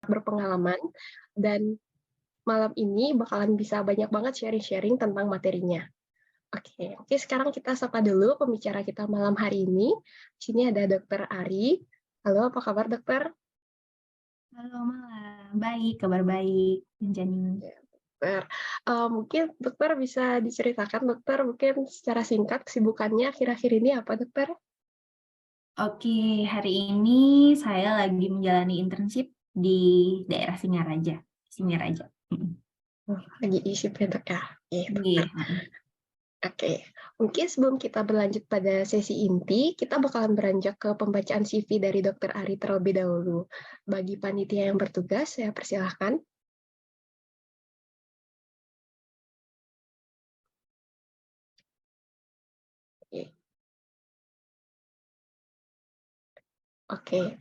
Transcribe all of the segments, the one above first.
berpengalaman, dan malam ini bakalan bisa banyak banget sharing-sharing tentang materinya. Oke, sekarang kita sapa dulu pembicara kita malam hari ini. Di sini ada Dokter Ari. Halo, apa kabar Dokter? Halo malam, baik, kabar baik, Jani. Ya, Dokter. Mungkin Dokter bisa diceritakan, Dokter, mungkin secara singkat kesibukannya akhir-akhir ini apa, Dokter? Oke, hari ini saya lagi menjalani internship di daerah Singaraja. Singaraja. Lagi isi ya, Dok ya? Oke, Dokter. Iya. Oke, mungkin sebelum kita berlanjut pada sesi inti, kita bakalan beranjak ke pembacaan CV dari Dokter Ari terlebih dahulu. Bagi panitia yang bertugas, saya persilahkan. Oke. Oke,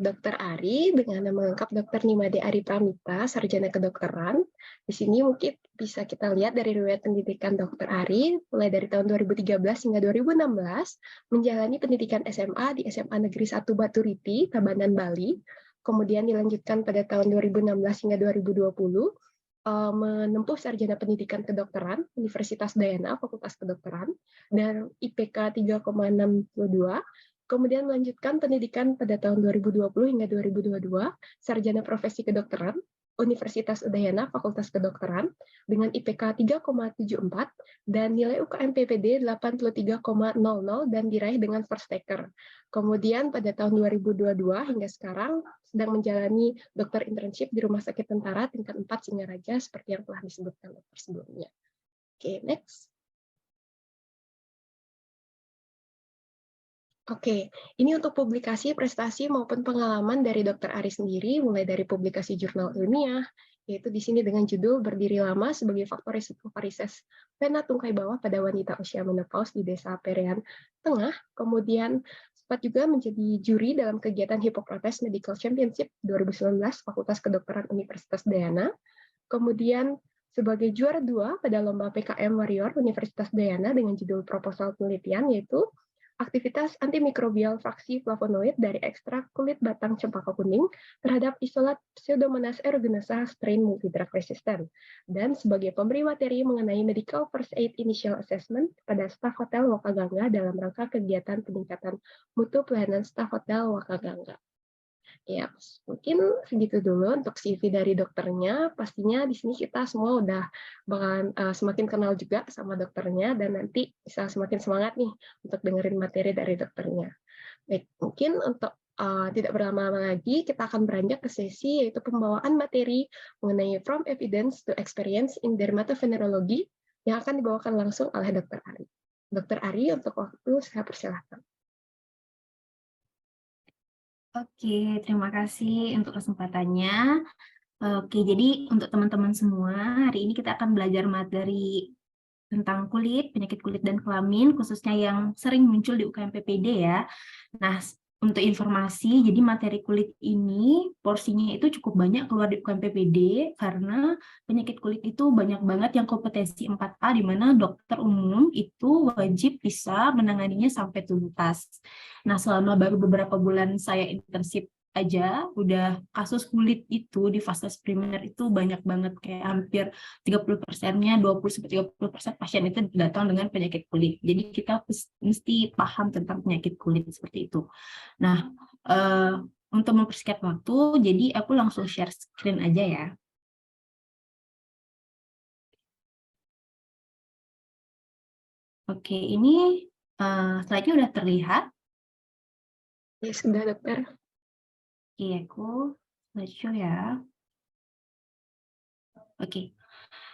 Dokter Ari dengan nama lengkap Dokter Nimade Ari Pramita, Sarjana Kedokteran. Di sini mungkin bisa kita lihat dari riwayat pendidikan Dokter Ari, mulai dari tahun 2013 hingga 2016, menjalani pendidikan SMA di SMA Negeri 1 Baturiti, Tabanan, Bali. Kemudian dilanjutkan pada tahun 2016 hingga 2020, menempuh sarjana pendidikan kedokteran Universitas Dayana, Fakultas Kedokteran, dan IPK 3,62. Kemudian melanjutkan pendidikan pada tahun 2020 hingga 2022, sarjana profesi kedokteran, Universitas Udayana, Fakultas Kedokteran, dengan IPK 3,74 dan nilai UKM PPD 83,00 dan diraih dengan first taker. Kemudian pada tahun 2022 hingga sekarang sedang menjalani dokter internship di Rumah Sakit Tentara tingkat 4 Singaraja seperti yang telah disebutkan dokter sebelumnya. Oke, next. Oke, ini untuk publikasi, prestasi, maupun pengalaman dari Dr. Ari sendiri, mulai dari publikasi jurnal ilmiah, yaitu di sini dengan judul Berdiri Lama sebagai Faktor Risiko Varises Vena Tungkai Bawah pada Wanita Usia Menopause di Desa Perean Tengah. Kemudian sempat juga menjadi juri dalam kegiatan Hippocrates Medical Championship 2019 Fakultas Kedokteran Universitas Dayana. Kemudian sebagai juara 2 pada lomba PKM Warrior Universitas Dayana dengan judul proposal penelitian, yaitu aktivitas antimikrobial fraksi flavonoid dari ekstrak kulit batang cempaka kuning terhadap isolat Pseudomonas aeruginosa strain multidrug resistant, dan sebagai pemberi materi mengenai medical first aid initial assessment pada staf hotel Wakaganga dalam rangka kegiatan peningkatan mutu pelayanan staf hotel Wakaganga. Ya, mungkin segitu dulu untuk CV dari dokternya. Pastinya di sini kita semua udah bakalan semakin kenal juga sama dokternya, dan nanti bisa semakin semangat nih untuk dengerin materi dari dokternya. Baik, mungkin untuk tidak berlama-lama lagi, kita akan beranjak ke sesi yaitu pembawaan materi mengenai From Evidence to Experience in Dermatovenerology yang akan dibawakan langsung oleh Dr. Ari. Dr. Ari, untuk waktu saya persilahkan. Oke, terima kasih untuk kesempatannya. Oke, jadi untuk teman-teman semua, hari ini kita akan belajar materi tentang kulit, penyakit kulit dan kelamin, khususnya yang sering muncul di UKM PPD ya. Nah, untuk informasi, jadi materi kulit ini porsinya itu cukup banyak keluar di UKM PPD karena penyakit kulit itu banyak banget yang kompetensi 4A, di mana dokter umum itu wajib bisa menanganinya sampai tuntas. Nah, selama baru beberapa bulan saya internship aja, udah kasus kulit itu di fase primer itu banyak banget, kayak hampir 30%-nya, 20-30% pasien itu datang dengan penyakit kulit. Jadi kita mesti paham tentang penyakit kulit seperti itu. Nah, untuk mempersingkat waktu, jadi aku langsung share screen aja ya. Oke, ini slide-nya udah terlihat. Ya, sudah, dokter. Oke, aku slideshow ya. Oke,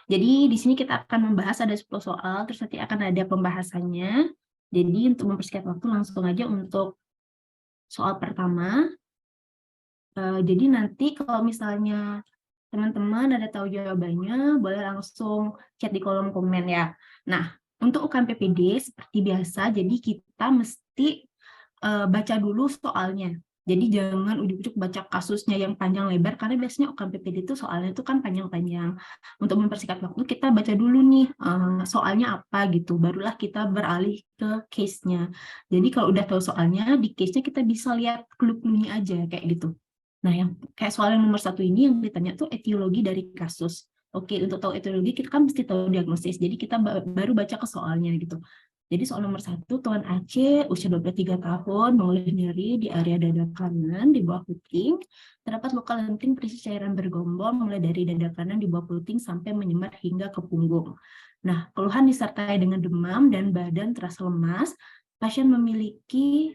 jadi di sini kita akan membahas ada 10 soal, terus nanti akan ada pembahasannya. Jadi untuk mempersingkat waktu, langsung aja untuk soal pertama. Jadi nanti kalau misalnya teman-teman ada tahu jawabannya, boleh langsung chat di kolom komen ya. Nah, untuk UKM PPD seperti biasa, jadi kita mesti baca dulu soalnya. Jadi jangan ujuk-ujuk baca kasusnya yang panjang lebar, karena biasanya UKM PPD itu soalnya itu kan panjang-panjang. Untuk mempersingkat waktu, kita baca dulu nih soalnya apa gitu, barulah kita beralih ke case-nya. Jadi kalau udah tahu soalnya, di case-nya kita bisa lihat clue-cluenya aja kayak gitu. Nah, yang kayak soal yang nomor 1 ini yang ditanya tuh etiologi dari kasus. Oke, untuk tahu etiologi kita kan mesti tahu diagnosis. Jadi kita baru baca ke soalnya gitu. Jadi soal nomor 1, Tuan Aceh, usia 23 tahun, mengeluh nyeri di area dada kanan di bawah puting. Terdapat luka lenting berisi cairan bergelombol mulai dari dada kanan di bawah puting sampai menyebar hingga ke punggung. Nah, keluhan disertai dengan demam dan badan terasa lemas. Pasien memiliki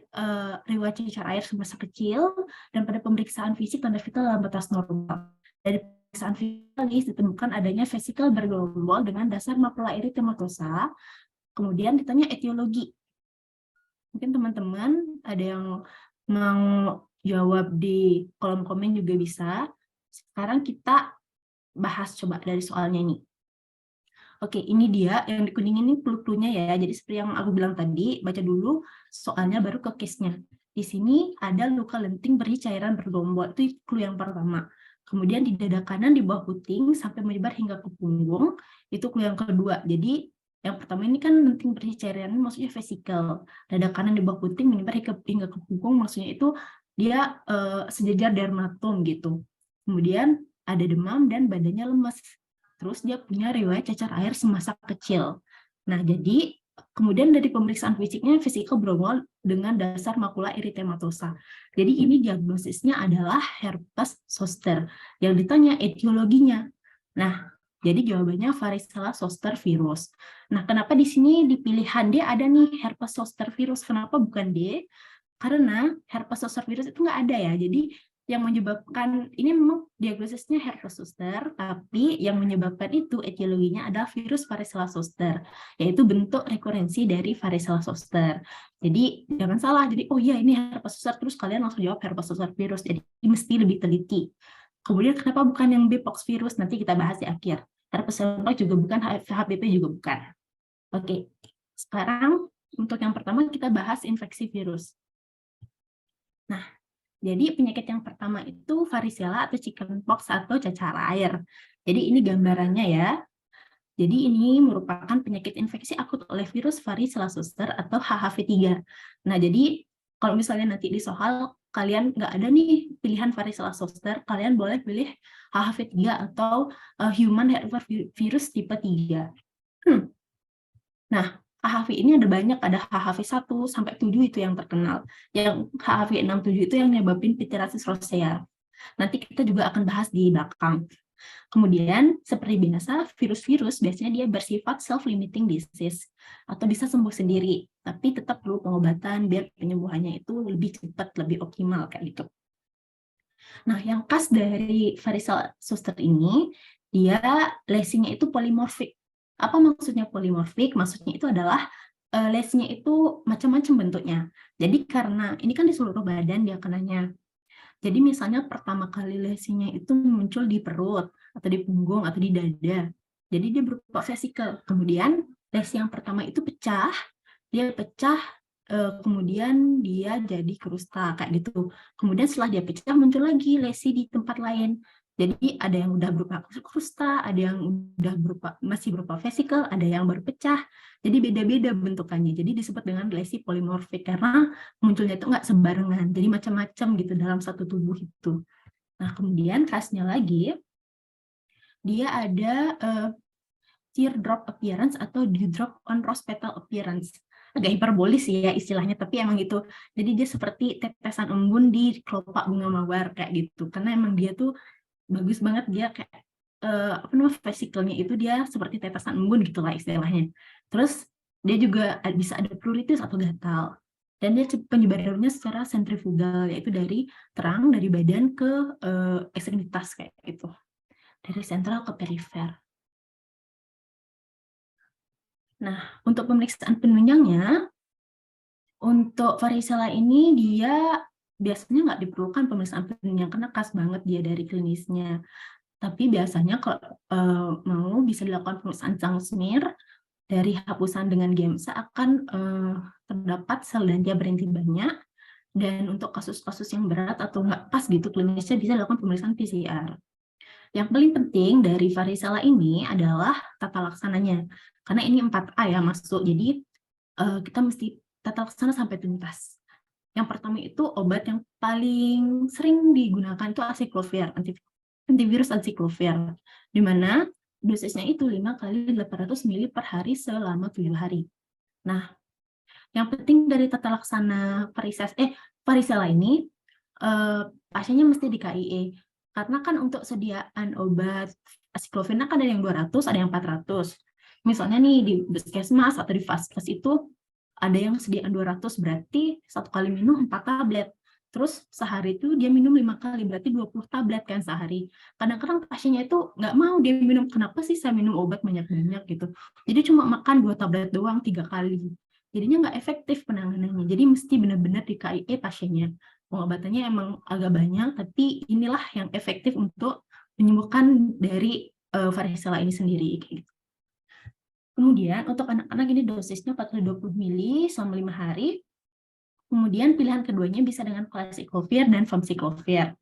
riwayat cecar air semasa kecil, dan pada pemeriksaan fisik tanda vital dalam batas normal. Dari pemeriksaan vitalis ditemukan adanya vesikel bergelombol dengan dasar makula eritematosa. Kemudian ditanya etiologi. Mungkin teman-teman ada yang mau jawab di kolom komen juga bisa. Sekarang kita bahas coba dari soalnya ini. Oke, ini dia yang di kuning ini clue-nya ya. Jadi seperti yang aku bilang tadi, baca dulu soalnya baru ke case-nya. Di sini ada luka lenting berisi cairan bergelombol, itu clue yang pertama. Kemudian di dada kanan di bawah puting sampai menyebar hingga ke punggung, itu clue yang kedua. Jadi yang pertama ini kan lenting berisi cairan, maksudnya vesikel. Dada kanan di bawah puting menyebar hingga ke punggung, maksudnya itu dia sejajar dermatom gitu. Kemudian ada demam dan badannya lemas. Terus dia punya riwayat cacar air semasa kecil. Nah, jadi kemudian dari pemeriksaan fisiknya, vesikel bergelombol dengan dasar makula eritematosa. Jadi ini diagnosisnya adalah herpes zoster. Yang ditanya etiologinya. Nah, jadi jawabannya varicella zoster virus. Nah, kenapa di sini di pilihan D ada nih herpes zoster virus? Kenapa bukan D? Karena herpes zoster virus itu nggak ada ya. Jadi yang menyebabkan, ini memang diagnosisnya herpes zoster, tapi yang menyebabkan itu etiologinya adalah virus varicella zoster, yaitu bentuk rekurensi dari varicella zoster. Jadi jangan salah, jadi oh iya ini herpes zoster, terus kalian langsung jawab herpes zoster virus, jadi mesti lebih teliti. Kemudian kenapa bukan yang Bpox virus, nanti kita bahas di akhir. Herpes simplex juga bukan, HPV juga bukan. Oke, sekarang untuk yang pertama kita bahas infeksi virus. Nah, jadi penyakit yang pertama itu varicella atau chickenpox atau cacar air. Jadi ini gambarannya ya. Jadi ini merupakan penyakit infeksi akut oleh virus varicella zoster atau HHV3. Nah, jadi kalau misalnya nanti di soal kalian nggak ada nih pilihan varicella zoster, kalian boleh pilih HHV3 atau human herpesvirus tipe 3. Nah, HHV ini ada banyak, ada HHV 1 sampai 7 itu yang terkenal. Yang HHV 6, 7 itu yang nyebabin pityriasis rosea. Nanti kita juga akan bahas di belakang. Kemudian, seperti biasa, virus-virus biasanya dia bersifat self-limiting disease atau bisa sembuh sendiri, tapi tetap perlu pengobatan biar penyembuhannya itu lebih cepat, lebih optimal kayak gitu. Nah, yang khas dari varicella zoster ini, dia lesinya itu polimorfik. Apa maksudnya polimorfik? Maksudnya itu adalah lesinya itu macam-macam bentuknya. Jadi karena ini kan di seluruh badan dia kenanya. Jadi misalnya pertama kali lesinya itu muncul di perut atau di punggung atau di dada. Jadi dia berupa vesikel. Kemudian lesi yang pertama itu pecah, dia pecah kemudian dia jadi krusta kayak gitu. Kemudian setelah dia pecah muncul lagi lesi di tempat lain. Jadi ada yang udah berupa krusta, ada yang udah masih berupa vesikel, ada yang baru pecah. Jadi beda-beda bentukannya. Jadi disebut dengan lesi polimorfik karena munculnya itu nggak sembarangan. Jadi macam-macam gitu dalam satu tubuh itu. Nah, kemudian khasnya lagi, dia ada teardrop appearance atau dewdrop on rose petal appearance. Agak hiperbolis sih ya istilahnya, tapi emang gitu. Jadi dia seperti tetesan embun di kelopak bunga mawar kayak gitu. Karena emang dia tuh bagus banget, dia kayak apa namanya vesikelnya itu dia seperti tetesan embun gitulah istilahnya. Terus dia juga bisa ada pruritus atau gatal. Dan dia penyebarannya secara sentrifugal, yaitu dari terang dari badan ke ekstremitas kayak gitu. Dari sentral ke perifer. Nah, untuk pemeriksaan penunjangnya, untuk varicella ini dia biasanya nggak diperlukan pemeriksaan penunjang karena khas banget dia dari klinisnya. Tapi biasanya kalau mau bisa dilakukan pemeriksaan Chang smear dari hapusan dengan GEMSA akan terdapat sel dantia berinti banyak. Dan untuk kasus-kasus yang berat atau nggak pas gitu klinisnya bisa dilakukan pemeriksaan PCR. Yang paling penting dari varicella ini adalah tata laksananya. Karena ini 4A ya masuk, jadi kita mesti tata laksana sampai tuntas. Yang pertama itu obat yang paling sering digunakan itu acyclovir, antivirus acyclovir, di mana dosisnya itu 5 kali 800 ml per hari selama 7 hari. Nah, yang penting dari tata laksana varicella ini, pasiennya mesti di KIE. Karena kan untuk sediaan obat acyclovir kan ada yang 200, ada yang 400. Misalnya nih di Puskesmas atau di Vaskes itu ada yang sediaan 200, berarti 1 kali minum 4 tablet. Terus sehari itu dia minum 5 kali, berarti 20 tablet kan sehari. Kadang-kadang pasiennya itu nggak mau dia minum, kenapa sih saya minum obat banyak-banyak gitu. Jadi cuma makan 2 tablet doang 3 kali. Jadinya nggak efektif penanganannya. Jadi mesti benar-benar di KIE pasiennya. Pengobatannya emang agak banyak, tapi inilah yang efektif untuk menyembuhkan dari varicella ini sendiri. Gitu. Kemudian untuk anak-anak ini dosisnya 420 ml selama 5 hari. Kemudian pilihan keduanya bisa dengan valacyclovir dan famciclovir.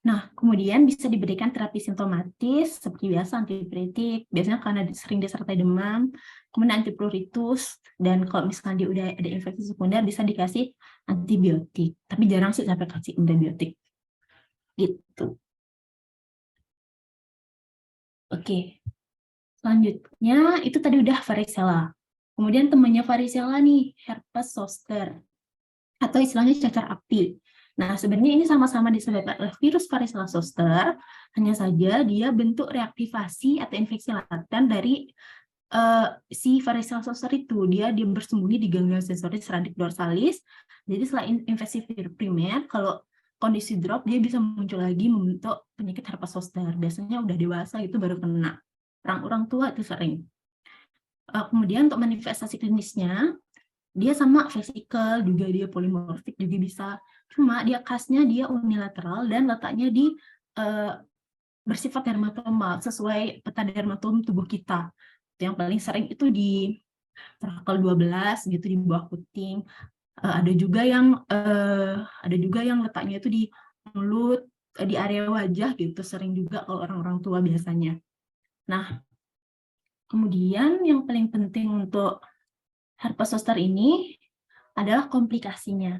Nah, kemudian bisa diberikan terapi simptomatis seperti biasa antipiretik, biasanya karena sering disertai demam, kemudian antipruritus, dan kalau misalnya dia udah ada infeksi sekunder bisa dikasih antibiotik, tapi jarang sih sampai kasih antibiotik. Gitu. Oke. Selanjutnya itu tadi udah varicella. Kemudian temannya varicella nih, herpes zoster atau istilahnya cacar api. Nah, sebenarnya ini sama-sama disebabkan oleh virus varicella zoster, hanya saja dia bentuk reaktivasi atau infeksi laten dari si varicella zoster itu. Dia bersembunyi di ganglion sensoris radix dorsalis. Jadi selain infeksi primer, kalau kondisi drop dia bisa muncul lagi membentuk penyakit herpes zoster. Biasanya udah dewasa itu baru kena. Orang-orang tua itu sering. Kemudian untuk manifestasi klinisnya, dia sama vesikel, juga dia polimorfik juga bisa. Cuma dia khasnya dia unilateral dan letaknya di bersifat dermatoma sesuai peta dermatom tubuh kita. Yang paling sering itu di trakel 12 gitu di bawah puting. Ada juga yang letaknya itu di mulut, di area wajah gitu, sering juga kalau orang-orang tua biasanya. Nah, kemudian yang paling penting untuk herpes zoster ini adalah komplikasinya.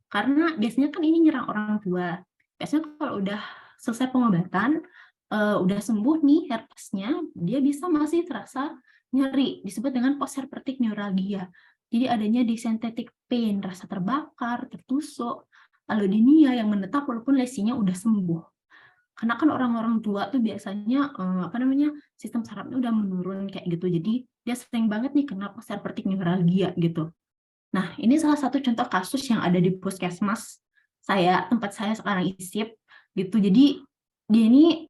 Karena biasanya kan ini nyerang orang tua. Biasanya kalau udah selesai pengobatan, udah sembuh nih herpesnya, dia bisa masih terasa nyeri, disebut dengan postherpetic neuralgia. Jadi adanya disentetic pain, rasa terbakar, tertusuk, allodynia yang menetap walaupun lesinya udah sembuh. Karena kan orang-orang tua tuh biasanya sistem sarafnya udah menurun kayak gitu. Jadi dia sering banget nih kena postherpetic neuralgia gitu. Nah, ini salah satu contoh kasus yang ada di puskesmas tempat saya sekarang ISIP gitu. Jadi dia ini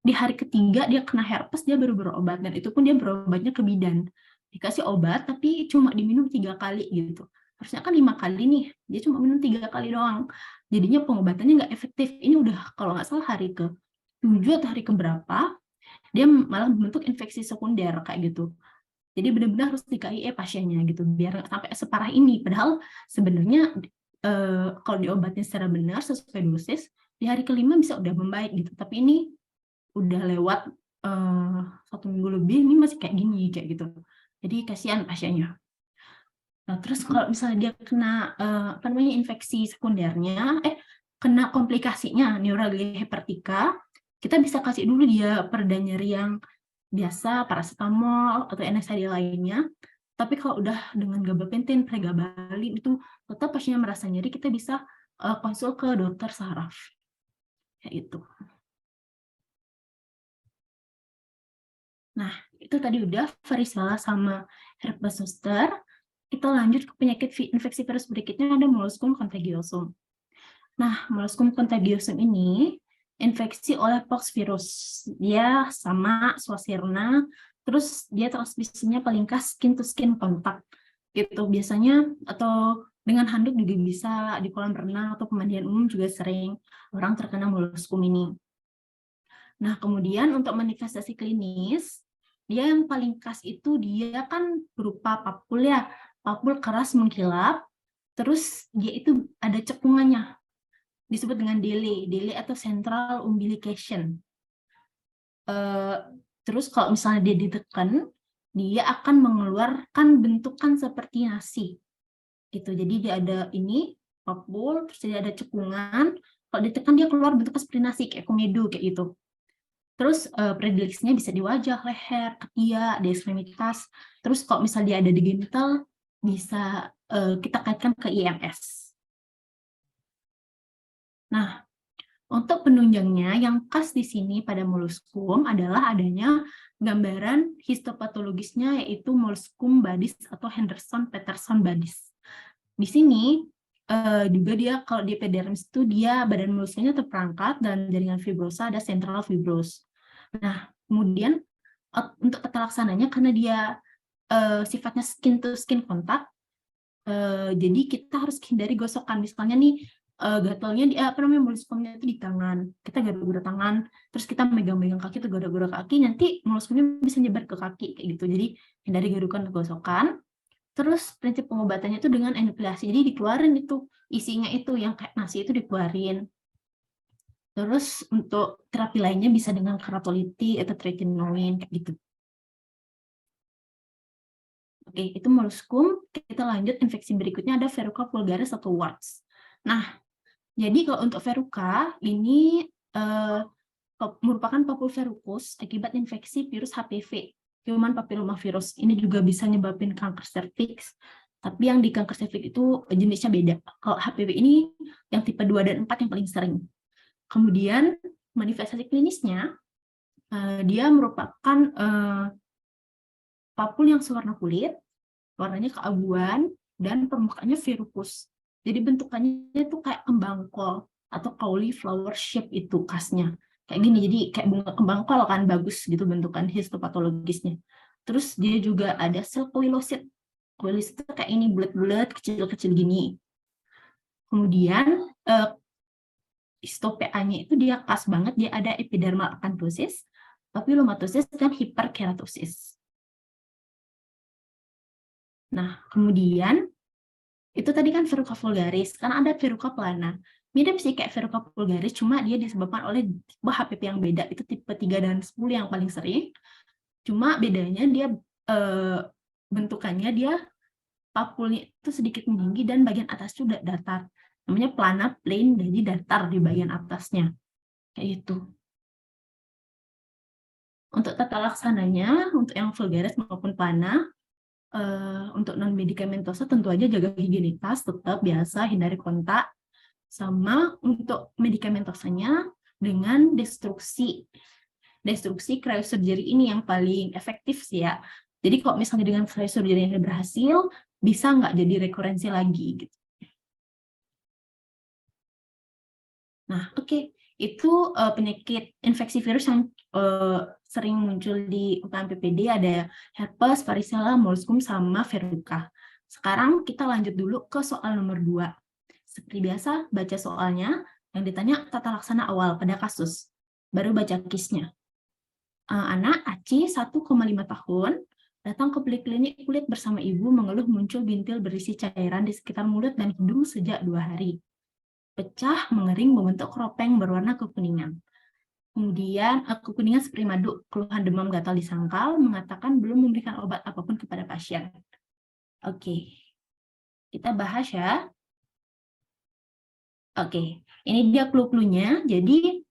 di hari ketiga dia kena herpes, dia baru berobat, dan itu pun dia berobatnya ke bidan. Dikasih obat tapi cuma diminum 3 kali gitu. Harusnya kan 5 kali nih, dia cuma minum 3 kali doang. Jadinya pengobatannya nggak efektif. Ini udah kalau nggak salah hari ke-7 atau hari keberapa, dia malah membentuk infeksi sekunder kayak gitu. Jadi benar-benar harus di KIE pasiennya gitu, biar nggak sampai separah ini. Padahal sebenarnya kalau diobatin secara benar sesuai dosis, di hari ke-5 bisa udah membaik gitu. Tapi ini udah lewat 1 minggu lebih, ini masih kayak gini, kayak gitu. Jadi kasihan pasiennya. Nah, terus kalau misalnya dia kena infeksi sekundernya, kena komplikasinya neuralgia hepatika, kita bisa kasih dulu dia pereda nyeri yang biasa, paracetamol atau NSAID lainnya. Tapi kalau udah dengan gabapentin, pregabalin itu tetap pasiennya merasa nyeri, kita bisa konsul ke dokter saraf. Kayak itu. Nah, itu tadi udah varicella sama herpes zoster. Kita lanjut ke penyakit infeksi virus berikutnya, ada molluscum contagiosum. Nah, molluscum contagiosum ini infeksi oleh pox virus. Dia sama Schwarzenegger, terus dia transmisinya paling khas skin to skin kontak gitu biasanya, atau dengan handuk juga bisa, di kolam renang atau pemandian umum juga sering orang terkena molluscum ini. Nah, kemudian untuk manifestasi klinis, dia yang paling khas itu dia kan berupa papul ya, papul keras mengkilap, terus dia itu ada cekungannya, disebut dengan DELE atau central umbilication. Terus kalau misalnya dia ditekan, dia akan mengeluarkan bentukan seperti nasi. gitu. Jadi dia ada ini papul, terus jadi ada cekungan. Kalau ditekan dia keluar bentuk asprinasi kayak komedo kayak gitu. Terus predileksinya bisa di wajah, leher, ketiak, di ekstremitas. Terus kalau misalnya dia ada di genital, bisa kita kaitkan ke IMS. Nah, untuk penunjangnya yang khas di sini pada molluscum adalah adanya gambaran histopatologisnya, yaitu molluscum badis atau Henderson-Peterson badis. Di sini juga dia kalau di epidermis itu dia badan molluscumnya terperangkat dan jaringan fibrosa ada central fibrous. Nah, kemudian untuk tata laksananya karena dia sifatnya skin to skin kontak, jadi kita harus hindari gosokan. Misalnya nih gatalnya di molluscumnya itu di tangan, kita gado-gado tangan, terus kita megang-megang kaki atau gado-gado kaki, nanti molluscumnya bisa nyebar ke kaki kayak gitu. Jadi hindari gosokan. Terus prinsip pengobatannya itu dengan enupilasi, jadi dikeluarin itu isinya itu yang kayak nasi itu dikeluarin. Terus untuk terapi lainnya bisa dengan keratoliti atau tretinoin kayak gitu. Oke, itu molluscum. Kita lanjut infeksi berikutnya ada Verruca vulgaris atau warts. Nah, jadi kalau untuk Verruca ini merupakan papul verrucous akibat infeksi virus HPV, Human Papillomavirus. Ini juga bisa nyebabin kanker serviks, tapi yang di kanker serviks itu jenisnya beda. Kalau HPV ini yang tipe 2 dan 4 yang paling sering. Kemudian manifestasi klinisnya, dia merupakan papul yang sewarna kulit, warnanya keabuan, dan permukaannya verrucous. Jadi bentukannya itu kayak kembang kol atau cauliflower shape itu khasnya. Kayak gini, jadi kayak bunga kembang kol kan, bagus gitu bentukan histopatologisnya. Terus dia juga ada sel koilosit. Koilosit itu kayak ini, bulat-bulat, kecil-kecil gini. Kemudian histo-PA-nya itu dia khas banget, dia ada epidermal acanthosis, papillomatosis, dan hiperkeratosis. Nah, kemudian itu tadi kan Verruca vulgaris, karena ada Verruca plana. Mirip sih kayak Verruca vulgaris, cuma dia disebabkan oleh tipe HPV yang beda, itu tipe 3 dan 10 yang paling sering. Cuma bedanya dia bentukannya dia papulnya itu sedikit meninggi dan bagian atas itu datar. Namanya plana plain, jadi datar di bagian atasnya. Kayak itu. Untuk tata laksananya, untuk yang vulgaris maupun plana, untuk non-medikamentosa tentu aja jaga higienitas, tetap biasa, hindari kontak. Sama untuk medikamentosanya dengan destruksi cryosurgery ini yang paling efektif sih ya. Jadi kalau misalnya dengan cryosurgery ini berhasil, bisa nggak jadi rekurensi lagi gitu. Nah, oke. Itu penyakit infeksi virus yang sering muncul di UKM-PPD, ada herpes, varicella, molluscum, sama Verruca. Sekarang kita lanjut dulu ke soal nomor 2. Seperti biasa, baca soalnya, yang ditanya tata laksana awal pada kasus. Baru baca case-nya. Anak Aci 1,5 tahun, datang ke poliklinik kulit bersama ibu mengeluh muncul bintil berisi cairan di sekitar mulut dan hidung sejak 2 hari. Pecah, mengering, membentuk keropeng berwarna kekuningan. Kemudian kekuningan seperti madu, keluhan demam gatal di sangkal, mengatakan belum memberikan obat apapun kepada pasien. Oke, kita bahas ya. Oke, ini dia clue-cluenya. Jadi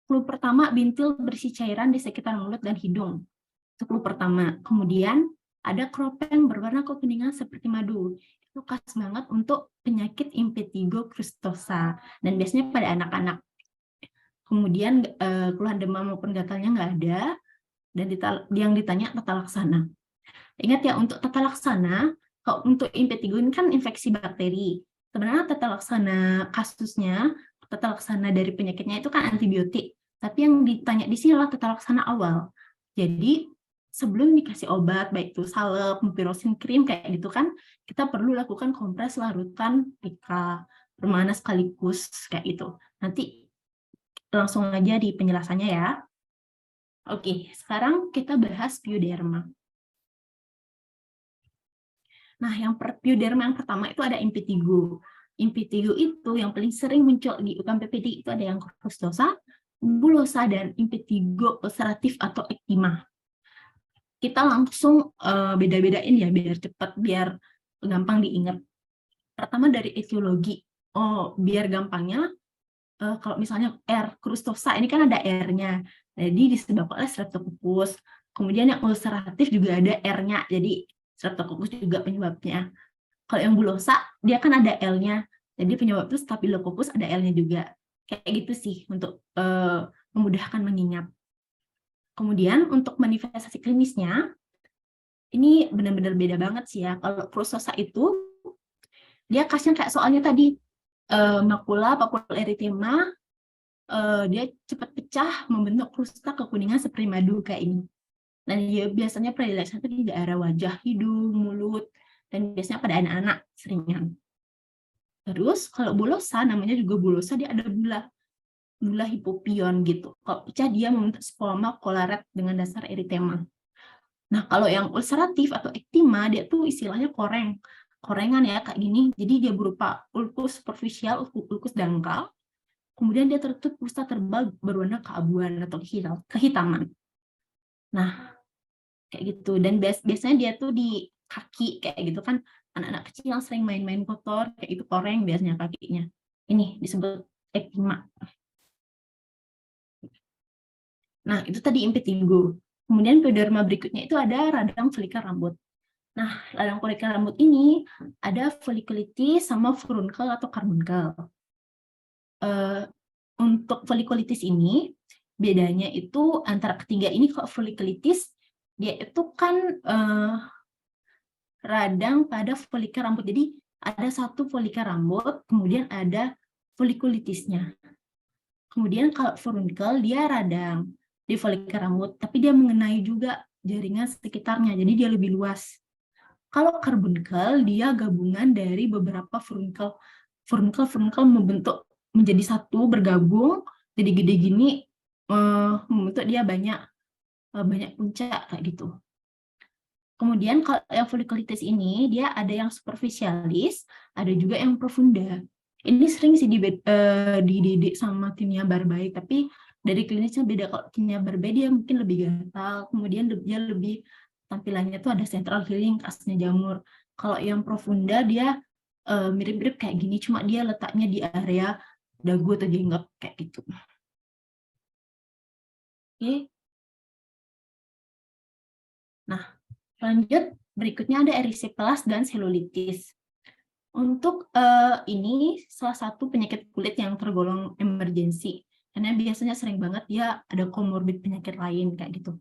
clue pertama, bintil berisi cairan di sekitar mulut dan hidung. Itu clue pertama. Kemudian ada keropeng berwarna kekuningan seperti madu. Itu khas banget untuk penyakit impetigo crustosa dan biasanya pada anak-anak. Kemudian keluhan demam maupun gatalnya nggak ada, dan yang ditanya tata laksana. Ingat ya, untuk tata laksana, kalau untuk impetigo ini kan infeksi bakteri. Sebenarnya tata laksana kasusnya, tata laksana dari penyakitnya itu kan antibiotik. Tapi yang ditanya di sini adalah tata laksana awal. Jadi sebelum dikasih obat, baik itu salep, mupirocin krim kayak gitu kan, kita perlu lakukan kompres larutan PK, permana sekaligus kayak gitu. Nanti langsung aja di penjelasannya ya. Oke, sekarang kita bahas pioderma. Nah, yang pioderma yang pertama itu ada impetigo. Impetigo itu yang paling sering muncul di UKM-PPD itu ada yang crustosa, bulosa, dan impetigo ulceratif atau ektima. kita langsung beda-bedain ya biar cepat, biar gampang diingat. Pertama dari etiologi. Oh, biar gampangnya kalau misalnya R. crustosa ini kan ada R-nya. Jadi disebabkan oleh Streptococcus. Kemudian yang ulceratif juga ada R-nya. Jadi Streptococcus juga penyebabnya. Kalau yang bulosa dia kan ada L-nya. Jadi penyebab itu Staphylococcus ada L-nya juga. Kayak gitu sih untuk memudahkan mengingat. Kemudian untuk manifestasi klinisnya, ini benar-benar beda banget sih ya. Kalau crustosa itu, dia khasnya kayak soalnya tadi, makula, papula erythema, dia cepat pecah, membentuk krusta kekuningan seperti madu kayak ini. Dan dia biasanya predileksi itu di daerah wajah, hidung, mulut, dan biasanya pada anak-anak seringan. Terus kalau bulosa, namanya juga bulosa, dia ada bula hipopion gitu. Kalau pecah dia membentuk squama kolaret dengan dasar eritema. Nah, kalau yang ulceratif atau ektima, dia tuh istilahnya korengan ya, kayak gini. Jadi dia berupa ulkus superficial, ulkus dangkal, kemudian dia tertutup kusta tebal berwarna keabuan atau kehitaman. Nah, kayak gitu. Dan biasanya dia tuh di kaki, kayak gitu kan. Anak-anak kecil yang sering main-main kotor, kayak itu koreng biasanya kakinya. Ini disebut ektima. Nah, itu tadi impetigo. Kemudian pioderma berikutnya itu ada radang folikel rambut. Nah, radang folikel rambut ini ada folikulitis sama furunkel atau karbunkel. Untuk folikulitis ini, bedanya itu antara ketiga ini, kalau folikulitis, dia itu kan radang pada folikel rambut. Jadi, ada satu folikel rambut, kemudian ada folikulitisnya. Kemudian kalau furunkel, dia radang di folikel rambut, tapi dia mengenai juga jaringan sekitarnya, jadi dia lebih luas. Kalau karbunkel, dia gabungan dari beberapa furunkel. Furunkel membentuk menjadi satu, bergabung, jadi gede gini, membentuk dia banyak puncak kayak gitu. Kemudian kalau yang folikulitis ini, dia ada yang superficialis, ada juga yang profunda. Ini sering sih dididik sama Tinea barbae, tapi dari klinisnya beda. Kalau Tinea barbae dia mungkin lebih gatal, kemudian dia lebih tampilannya tuh ada central healing, khasnya jamur. Kalau yang profunda dia mirip-mirip kayak gini, cuma dia letaknya di area dagu atau jenggot kayak gitu. Oke. Nah, lanjut berikutnya ada erysipelas dan selulitis. Untuk ini salah satu penyakit kulit yang tergolong emergensi, karena biasanya sering banget dia ada komorbid penyakit lain kayak gitu.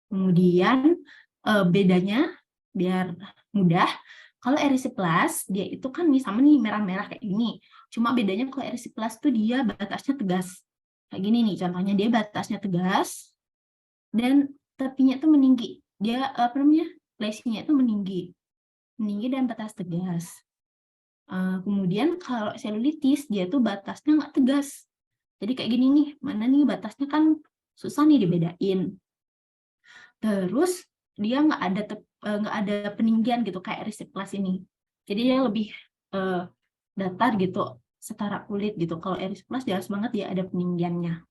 Kemudian bedanya biar mudah, kalau erysipelas dia itu kan sama nih merah-merah kayak gini. Cuma bedanya kalau erysipelas tuh dia batasnya tegas. Kayak gini nih contohnya, dia batasnya tegas dan tepinya tuh meninggi. Dia lesinya itu meninggi dan batas tegas. Kemudian kalau selulitis dia tuh batasnya nggak tegas. Jadi kayak gini nih, mana nih batasnya kan susah nih dibedain. Terus dia nggak ada peninggian gitu kayak erysipelas ini. Jadi dia lebih datar gitu, setara kulit gitu. Kalau erysipelas jelas banget dia ada peninggiannya.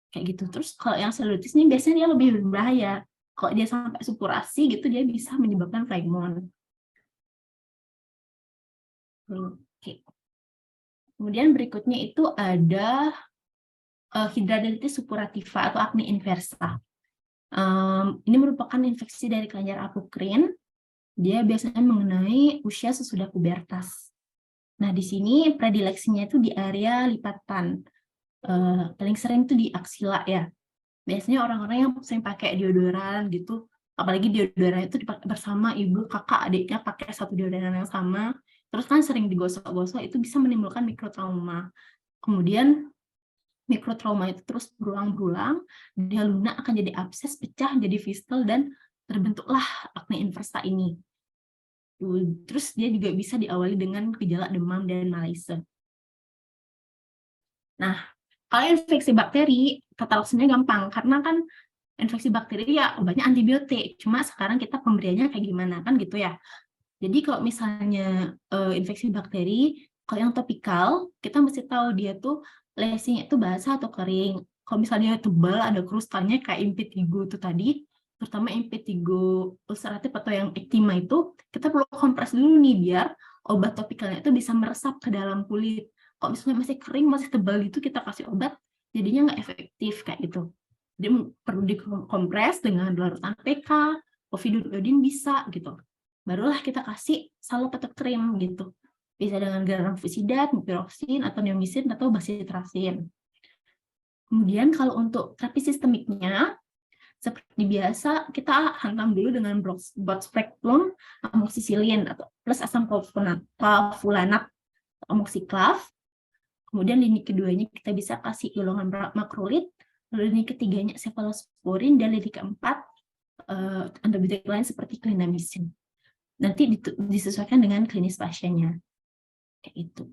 Kayak gitu. Terus kalau yang selulitis ini biasanya dia lebih berbahaya. Kalau dia sampai supurasi gitu, dia bisa menyebabkan phlegmon. Oke. Kemudian berikutnya itu ada hidradenitis suppurativa atau acne inversa. Ini merupakan infeksi dari kelenjar apokrin. Dia biasanya mengenai usia sesudah pubertas. Nah, di sini predileksinya itu di area lipatan. Paling sering itu di aksila ya. Biasanya orang-orang yang sering pakai deodoran gitu, apalagi deodoran itu dipakai bersama ibu, kakak, adiknya pakai satu deodoran yang sama, terus kan sering digosok-gosok, itu bisa menimbulkan mikrotrauma. Kemudian mikrotrauma itu terus berulang-ulang, dia lunak akan jadi abses, pecah, jadi fistel, dan terbentuklah acne inversa ini. Terus dia juga bisa diawali dengan gejala demam dan malaise. Nah, kalau infeksi bakteri, tata laksananya gampang, karena kan infeksi bakteri ya obatnya antibiotik, cuma sekarang kita pemberiannya kayak gimana, kan gitu ya. Jadi kalau misalnya infeksi bakteri, kalau yang topikal, kita mesti tahu dia tuh lesinya itu basah atau kering. Kalau misalnya tebal, ada krustanya kayak impetigo itu tadi, terutama impetigo ulceratif atau yang ektima itu, kita perlu kompres dulu nih biar obat topikalnya itu bisa meresap ke dalam kulit. Kalau misalnya masih kering, masih tebal gitu, kita kasih obat, jadinya nggak efektif kayak gitu. Jadi perlu dikompres dengan larutan PK, povidone bisa gitu. Barulah kita kasih salep atau krim gitu. Bisa dengan garam fusidat, mupiroksin, atau neomycin, atau bacitracin. Kemudian kalau untuk terapi sistemiknya, seperti biasa, kita hantam dulu dengan broad-spectrum amoxicillin atau plus asam clavulanat amoxiclav. Kemudian lini keduanya kita bisa kasih golongan makrolit, lalu lini ketiganya cefalosporin, dan lini keempat antibiotik lain seperti clindamycin. Nanti disesuaikan dengan klinis pasiennya. Kayak itu.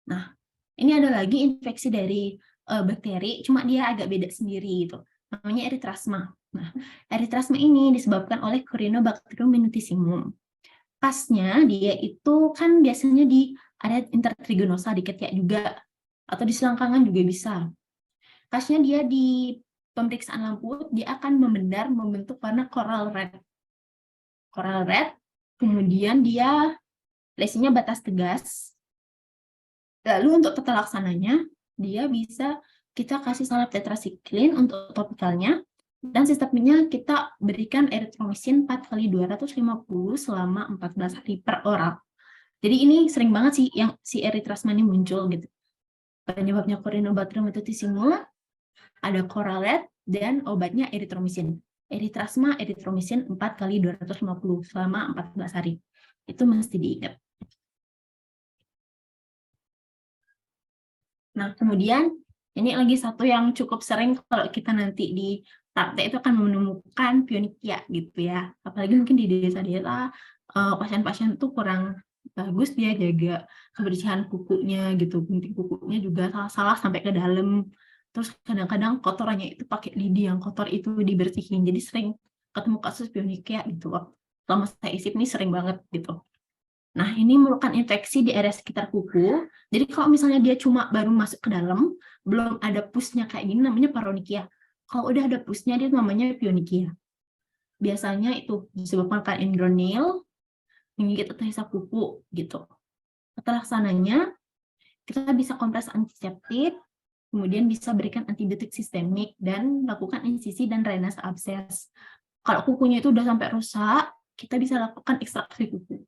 Nah, ini ada lagi infeksi dari bakteri, cuma dia agak beda sendiri gitu. Namanya eritrasma. Nah, eritrasma ini disebabkan oleh Corynebacterium minutissimum. Pasnya dia itu kan biasanya di area intertrigonosa di ketiak juga, atau di selangkangan juga bisa. Pasnya dia di pemeriksaan lampu, dia akan membentuk warna coral red. Coral red, kemudian dia lesinya batas tegas. Lalu untuk tata laksananya, dia bisa kita kasih salep tetrasiklin untuk topikalnya, dan sistemnya kita berikan erythromycin 4x250 selama 14 hari per oral. Jadi ini sering banget sih yang si eritrasma ini muncul gitu. Penyebabnya Corynebacterium minutissimum, ada coral red, dan obatnya erythromycin. Eritrasma, erythromycin 4x250 selama 14 hari. Itu mesti diingat. Nah, kemudian ini lagi satu yang cukup sering kalau kita nanti di praktek itu akan menemukan pionychia gitu ya. Apalagi mungkin di desa-desa pasien-pasien itu kurang bagus dia jaga kebersihan kukunya gitu. Gunting kukunya juga salah-salah sampai ke dalam. Terus kadang-kadang kotorannya itu pakai lidi yang kotor itu dibersihin. Jadi sering ketemu kasus pionychia gitu. Selama saya isip ini sering banget gitu. Nah, ini merupakan infeksi di area sekitar kuku. Jadi kalau misalnya dia cuma baru masuk ke dalam, belum ada pusnya kayak gini, namanya paronychia. Kalau udah ada pusnya, dia namanya pionychia. Biasanya itu disebabkan karena indronil, menggigit atau hisap kuku, gitu. Setelah laksananya, kita bisa kompres antiseptik, kemudian bisa berikan antibiotik sistemik, dan lakukan insisi dan drainase abses. Kalau kukunya itu udah sampai rusak, kita bisa lakukan ekstraksi kuku.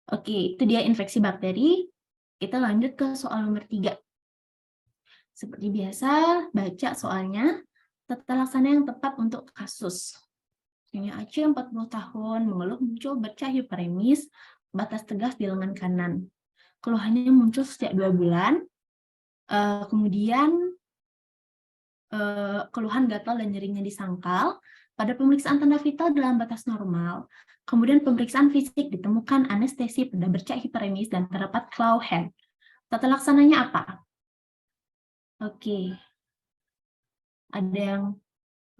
Oke, itu dia infeksi bakteri. Kita lanjut ke soal nomor 3. Seperti biasa, baca soalnya. Tata laksana yang tepat untuk kasus. Punya Aceh 40 tahun, mengeluh muncul bercak hiperemis, batas tegas di lengan kanan. Keluhannya muncul sejak 2 bulan. Kemudian keluhan gatal dan nyerinya di sangkal. Pada pemeriksaan tanda vital dalam batas normal. Kemudian pemeriksaan fisik ditemukan anestesi pada bercak hiperemis dan terdapat claw hand. Tata laksananya apa? Oke. Ada yang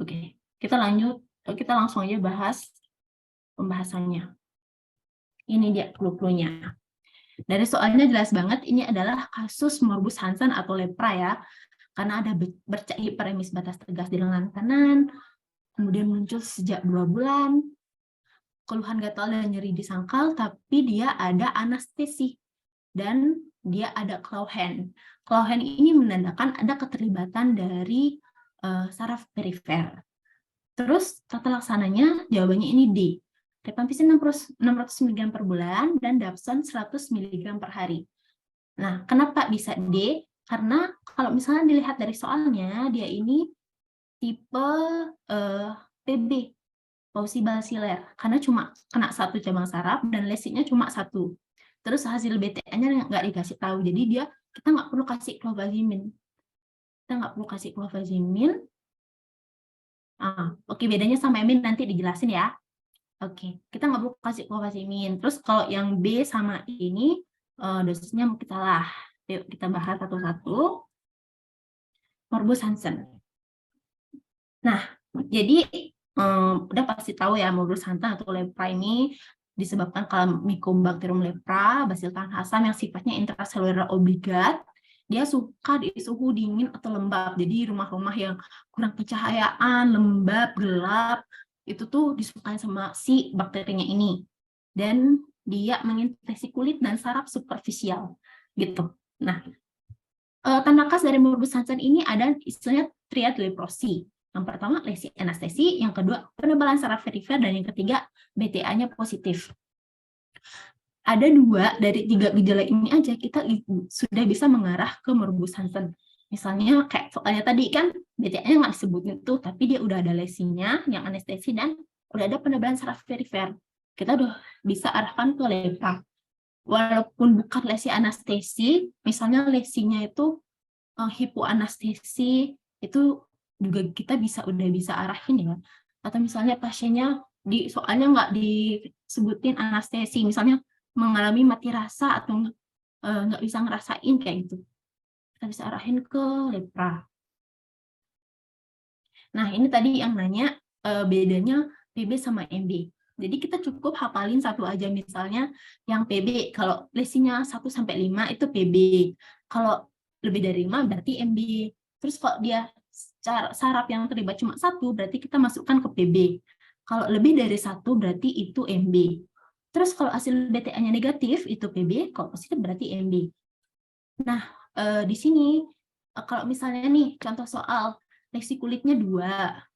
oke. Kita lanjut. Kita langsung aja bahas pembahasannya. Ini dia clue-cluenya. Dari soalnya jelas banget ini adalah kasus morbus Hansen atau lepra ya. Karena ada bercak hiperemis batas tegas di lengan kanan, kemudian muncul sejak 2 bulan, keluhan gatal dan nyeri di sangkal, tapi dia ada anestesi dan dia ada claw hand. Claw hand ini menandakan ada keterlibatan dari saraf perifer. Terus tata laksananya jawabannya ini D. Rifampicin 600 mg per bulan dan dapsone 100 mg per hari. Nah, kenapa bisa D? Karena kalau misalnya dilihat dari soalnya, dia ini tipe PB, Pauci basiler, karena cuma kena satu cabang saraf dan lesinya cuma satu. Terus hasil BTA-nya nggak dikasih tahu, jadi kita nggak perlu kasih clofazimin. Oke, bedanya sama emin nanti dijelasin ya. Oke, kita nggak perlu kasih clofazimin. Terus kalau yang B sama ini dosisnya kita lah. Yuk kita bahas satu-satu. Morbus Hansen. Nah, jadi udah pasti tahu ya morbus Hansen atau lepra ini disebabkan kalau Mycobacterium lepra, basil tahan asam yang sifatnya intraseluler obligat. dia suka di suhu dingin atau lembab. Jadi rumah-rumah yang kurang pencahayaan, lembab, gelap, itu tuh disukai sama si bakterinya ini. Dan dia menginfeksi kulit dan saraf superficial gitu. Nah, tanda khas dari morbus Hansen ini ada istilahnya triad leprosi. Yang pertama lesi anestesi, yang kedua penebalan saraf perifer, dan yang ketiga BTA-nya positif. Ada 2 dari 3 gejala ini aja kita sudah bisa mengarah ke morbus Hansen. Misalnya kayak soalnya tadi kan BTA-nya nggak disebutin tuh, tapi dia udah ada lesinya, yang anestesi, dan udah ada penebalan saraf perifer. Kita udah bisa arahkan ke lepra. Walaupun bukan lesi anestesi, misalnya lesinya itu hipoanestesi, itu juga kita udah bisa arahin ya. Atau misalnya pasiennya soalnya nggak disebutin anestesi, misalnya mengalami mati rasa atau nggak bisa ngerasain kayak gitu, kita bisa arahin ke lepra. Nah, ini tadi yang nanya bedanya PB sama MB. Jadi kita cukup hafalin satu aja, misalnya yang PB, kalau lesinya 1-5 itu PB. Kalau lebih dari 5 berarti MB. Terus kalau dia saraf yang terlibat cuma 1, berarti kita masukkan ke PB. Kalau lebih dari 1 berarti itu MB. Terus kalau hasil BTA-nya negatif itu PB, kalau positif berarti MB. Nah, di sini kalau misalnya nih contoh soal lesi kulitnya 2,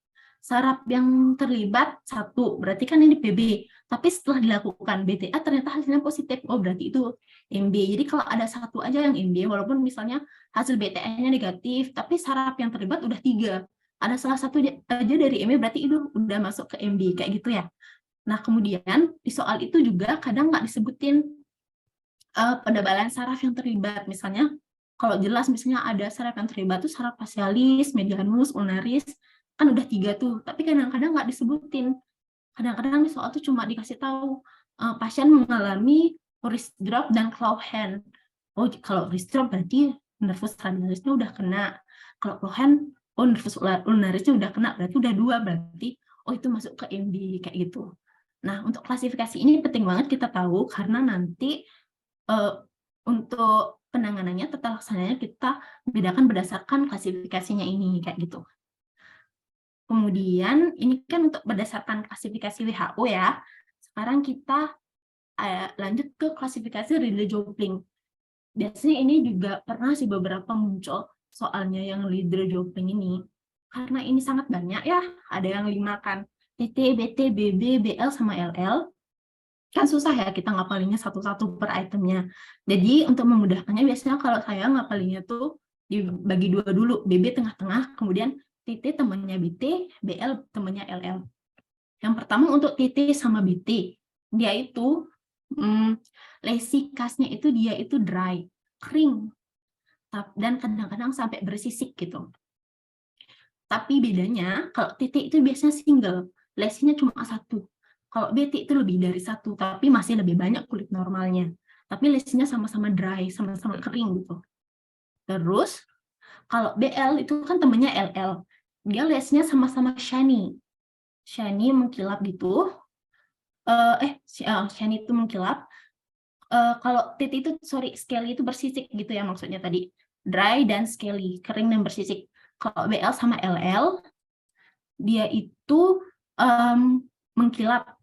saraf yang terlibat 1, berarti kan ini PB. Tapi setelah dilakukan BTA ternyata hasilnya positif, oh berarti itu MB. Jadi kalau ada 1 aja yang MB, walaupun misalnya hasil BTA-nya negatif, tapi saraf yang terlibat udah 3. Ada salah satu aja dari MB, berarti itu udah masuk ke MB, kayak gitu ya. Nah, kemudian di soal itu juga kadang nggak disebutin penebalan saraf yang terlibat. Misalnya kalau jelas misalnya ada saraf yang terlibat tuh saraf facialis, medianus, ulnaris, kan udah 3 tuh, tapi kadang-kadang nggak disebutin. Kadang-kadang di soal tuh cuma dikasih tahu pasien mengalami wrist drop dan claw hand. Oh, kalau wrist drop berarti nervus radialisnya udah kena. Kalau claw hand, oh nervus ulnarisnya udah kena, berarti udah 2, berarti oh itu masuk ke MB kayak gitu. Nah, untuk klasifikasi ini penting banget kita tahu karena nanti untuk penanganannya, tata laksananya kita bedakan berdasarkan klasifikasinya ini, kayak gitu. Kemudian, ini kan untuk berdasarkan klasifikasi WHO ya. Sekarang kita lanjut ke klasifikasi Ridley-Joplin. Biasanya ini juga pernah sih beberapa muncul soalnya yang Ridley-Joplin ini. Karena ini sangat banyak ya, ada yang 5 kan. TT, BT, BB, BL, sama LL. Kan susah ya kita ngapalinnya satu-satu per itemnya. Jadi untuk memudahkannya biasanya kalau saya ngapalinnya tuh dibagi 2 dulu, BB tengah-tengah, kemudian TT temannya BT, BL temannya LL. Yang pertama untuk TT sama BT, dia itu lesi khasnya itu dia itu dry, kering, dan kadang-kadang sampai bersisik gitu. Tapi bedanya kalau TT itu biasanya single, lesinya cuma 1. Kalau BT itu lebih dari 1, tapi masih lebih banyak kulit normalnya. Tapi lesinya sama-sama dry, sama-sama kering gitu. Terus, kalau BL itu kan temennya LL. Dia lesinya sama-sama shiny. Shiny mengkilap gitu. Shiny itu mengkilap. Kalau TT itu, scaly itu bersisik gitu ya maksudnya tadi. Dry dan scaly, kering dan bersisik. Kalau BL sama LL, dia itu mengkilap.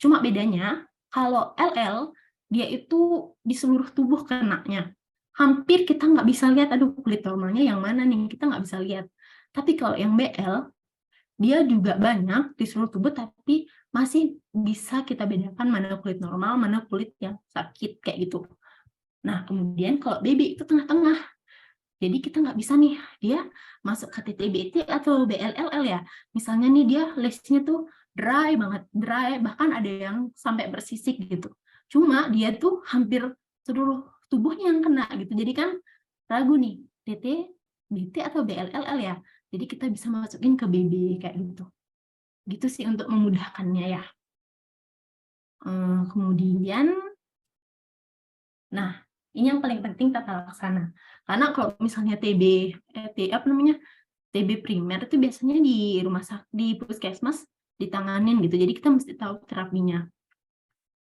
Cuma bedanya, kalau LL, dia itu di seluruh tubuh kenanya. Hampir kita nggak bisa lihat, aduh kulit normalnya yang mana nih, kita nggak bisa lihat. Tapi kalau yang BL, dia juga banyak di seluruh tubuh, tapi masih bisa kita bedakan mana kulit normal, mana kulit yang sakit, kayak gitu. Nah, kemudian kalau BB itu tengah-tengah. Jadi kita nggak bisa nih, dia masuk ke TT-BT atau BLLL ya. Misalnya nih dia lesinya tuh dry banget, dry, bahkan ada yang sampai bersisik gitu. Cuma dia tuh hampir seluruh tubuhnya yang kena gitu. Jadi kan ragu nih, TT, BT atau BLLL ya. Jadi kita bisa masukin ke BB kayak gitu. Gitu sih untuk memudahkannya ya. Kemudian, nah ini yang paling penting tata laksana. Karena kalau misalnya TB primer itu biasanya di rumah sakit, di puskesmas ditanganin gitu. Jadi kita mesti tahu terapinya.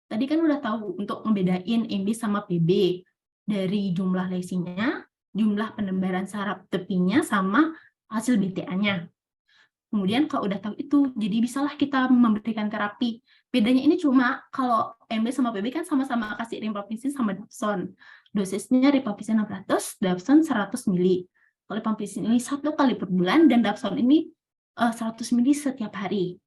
Tadi kan udah tahu untuk membedain MB sama PB dari jumlah lesinya, jumlah penebaran saraf tepinya sama hasil BTA-nya. Kemudian kalau udah tahu itu, jadi bisalah kita memberikan terapi. Bedanya ini cuma kalau MB sama PB kan sama-sama kasih rifampicin sama dapsone. Dosisnya rifampicin 600, dapsone 100 ml. Kalau rifampicin ini 1 kali per bulan dan dapsone ini 100 ml setiap hari.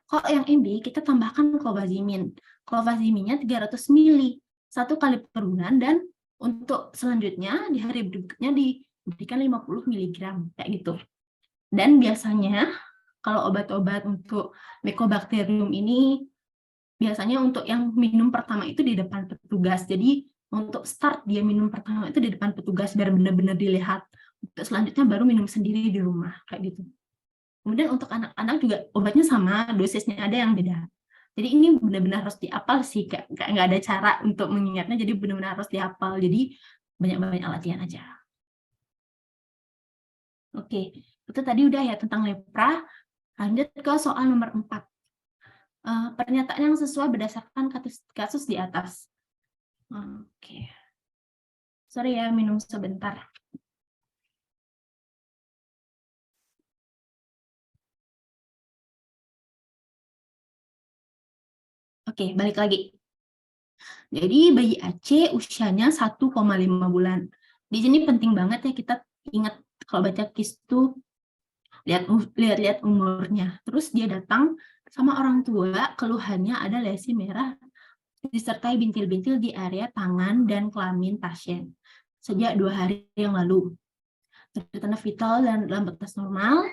Kalau yang MB kita tambahkan clofazimin. Clofaziminnya 300 ml 1 kali per bulan, dan untuk selanjutnya di hari berikutnya diberikan 50 mg kayak gitu. Dan biasanya kalau obat-obat untuk Mycobacterium ini biasanya untuk yang minum pertama itu di depan petugas. Jadi untuk start dia minum pertama itu di depan petugas biar benar-benar dilihat. Untuk selanjutnya baru minum sendiri di rumah kayak gitu. Kemudian untuk anak-anak juga obatnya sama, dosisnya ada yang beda. Jadi ini benar-benar harus dihafal sih, nggak ada cara untuk mengingatnya, jadi benar-benar harus dihafal. Jadi banyak-banyak latihan aja. Oke, itu tadi udah ya tentang lepra. Lanjut ke soal nomor 4. Pernyataan yang sesuai berdasarkan kasus di atas. Oke. Sorry ya, minum sebentar. Oke, balik lagi. Jadi bayi Aceh usianya 1,5 bulan. Di sini penting banget ya kita ingat kalau baca KIS itu lihat-lihat umurnya. Terus dia datang sama orang tua, keluhannya ada lesi merah disertai bintil-bintil di area tangan dan kelamin pasien sejak 2 hari yang lalu. Tanda vital dan dalam batas normal.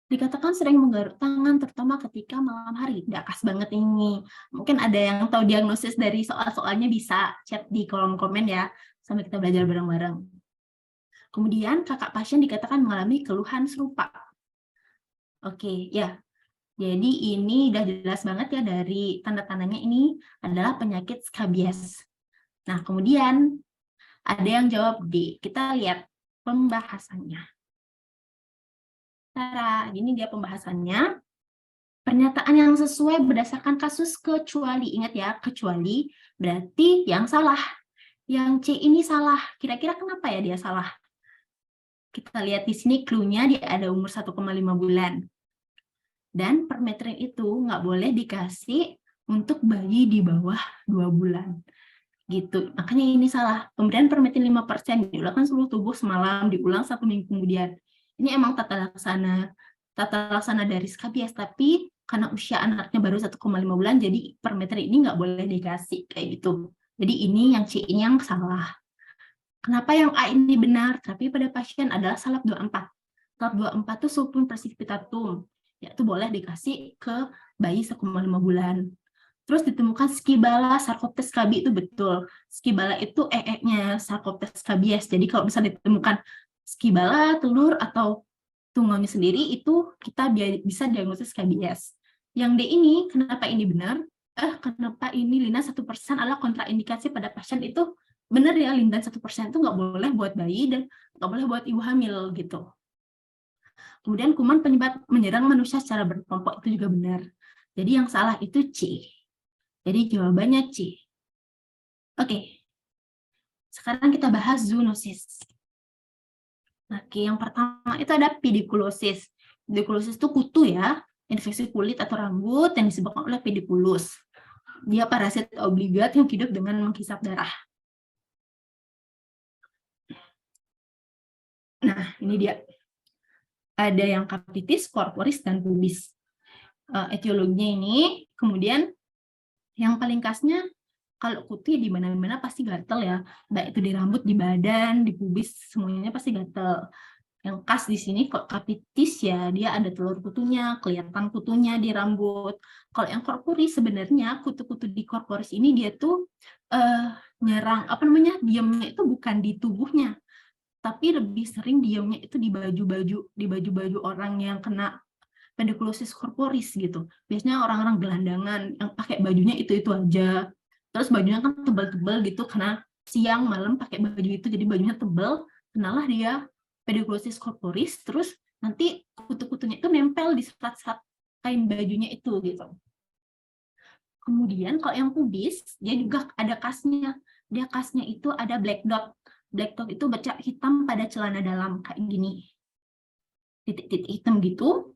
Dikatakan sering menggaruk tangan, terutama ketika malam hari. Nggak khas banget ini. Mungkin ada yang tahu diagnosis dari soal-soalnya, bisa chat di kolom komen ya, sambil kita belajar bareng-bareng. Kemudian kakak pasien dikatakan mengalami keluhan serupa. Oke, ya. Jadi ini udah jelas banget ya dari tanda-tandanya, ini adalah penyakit skabies. Nah, kemudian ada yang jawab D. Kita lihat pembahasannya. Tara, ini dia pembahasannya. Pernyataan yang sesuai berdasarkan kasus kecuali. Ingat ya, kecuali berarti yang salah. Yang C ini salah. Kira-kira kenapa ya dia salah? Kita lihat di sini clue-nya, dia ada umur 1,5 bulan. Dan permetrin itu nggak boleh dikasih untuk bayi di bawah 2 bulan. Gitu. Makanya ini salah. Pemberian permetrin 5% diulangkan seluruh tubuh semalam, diulang 1 minggu kemudian. Ini emang tata laksana dari skabies, tapi karena usia anaknya baru 1,5 bulan, jadi permetrin ini nggak boleh dikasih kayak gitu. Jadi ini yang C ini yang salah. Kenapa yang A ini benar? Tapi pada pasien adalah salap 24. Salap 24 itu sulfur precipitatum, yaitu boleh dikasih ke bayi 1,5 bulan. Terus ditemukan Skibala Sarcoptes scabi, itu betul. Skibala itu nya Sarcoptes scabies. Jadi kalau bisa ditemukan Skibala, telur, atau tunggalnya sendiri, itu kita bisa diagnosis skabies. Yang D ini, kenapa ini benar? Kenapa ini Lina 1% adalah kontraindikasi pada pasien itu benar ya, Lindan 1% itu nggak boleh buat bayi dan nggak boleh buat ibu hamil gitu. Kemudian kuman penyebab menyerang manusia secara berkelompok itu juga benar. Jadi yang salah itu C. Jadi jawabannya C. Oke. Sekarang kita bahas zoonosis. Oke, yang pertama itu ada pediculosis. Pediculosis itu kutu ya, infeksi kulit atau rambut yang disebabkan oleh pediculus. Dia parasit obligat yang hidup dengan menghisap darah. Nah, ini dia. Ada yang capitis, corporis, dan pubis. Etiologinya ini, kemudian yang paling khasnya, kalau kutu di mana-mana pasti gatel ya. Baik itu di rambut, di badan, di pubis, semuanya pasti gatel. Yang khas di sini kok capitis ya, dia ada telur kutunya, kelihatan kutunya di rambut. Kalau yang corporis sebenarnya kutu-kutu di corporis ini dia tuh nyerang, diamnya itu bukan di tubuhnya, tapi lebih sering diamnya itu di baju-baju orang yang kena pediculosis corporis gitu. Biasanya orang-orang gelandangan yang pakai bajunya itu aja. Terus bajunya kan tebal-tebal gitu, karena siang malam pakai baju itu, jadi bajunya tebal, kenalah dia pediculosis corporis. Terus nanti kutu-kutunya itu nempel di serat-serat kain bajunya itu gitu. Kemudian kalau yang pubis, dia juga ada khasnya. Dia khasnya itu ada black dot. Black dot itu bercak hitam pada celana dalam kayak gini, titik-titik hitam gitu.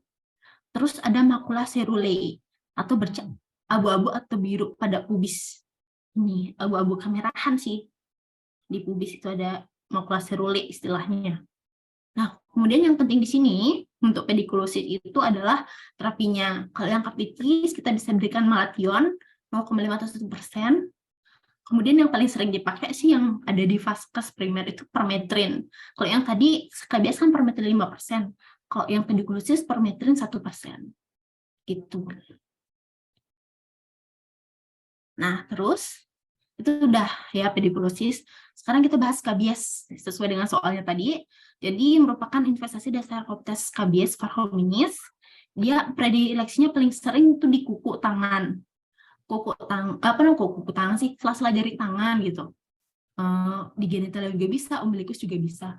Terus ada makula cerulea atau bercak abu-abu atau biru pada pubis. Ini abu-abu kemerahan sih. Di pubis itu ada makula cerulea istilahnya. Nah, kemudian yang penting di sini untuk pedikulosis itu adalah terapinya. Kalau yang kapitis kita bisa berikan malation 0,51%. Kemudian yang paling sering dipakai sih yang ada di vaskes primer itu permetrin. Kalau yang tadi SKBS kan permetrin 5%. Kalau yang pedikulosis permetrin 1%. Gitu. Nah, terus itu udah ya pedikulosis. Sekarang kita bahas skabies sesuai dengan soalnya tadi. Jadi merupakan investasi dasar Sarcoptes scabies varhominis. Dia predileksinya paling sering itu di kuku tangan. Kuku tangan sih, sela-sela jari tangan gitu. Di genitalia juga bisa, umbilikus juga bisa.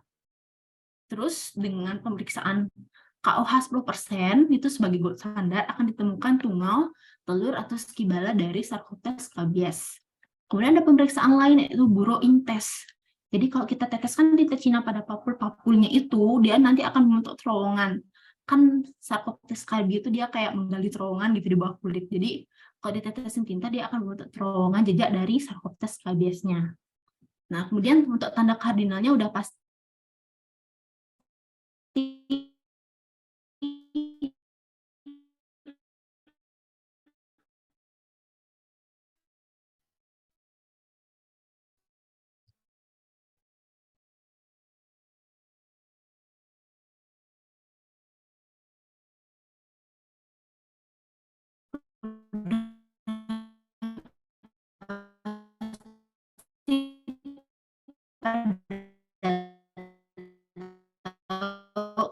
Terus dengan pemeriksaan KOH 10% itu sebagai gold standar akan ditemukan tungau, telur atau skibala dari Sarcoptes scabies. Kemudian ada pemeriksaan lain yaitu burrowing test. Jadi kalau kita teteskan titik Cina pada papul-papulnya itu, dia nanti akan membentuk terowongan. Kan Sarcoptes scabies itu dia kayak menggali terowongan gitu di bawah kulit. Jadi kalau ditetesin tinta dia akan membentuk terowongan jejak dari Sarcoptes scabies-nya. Nah, kemudian untuk tanda kardinalnya udah pasti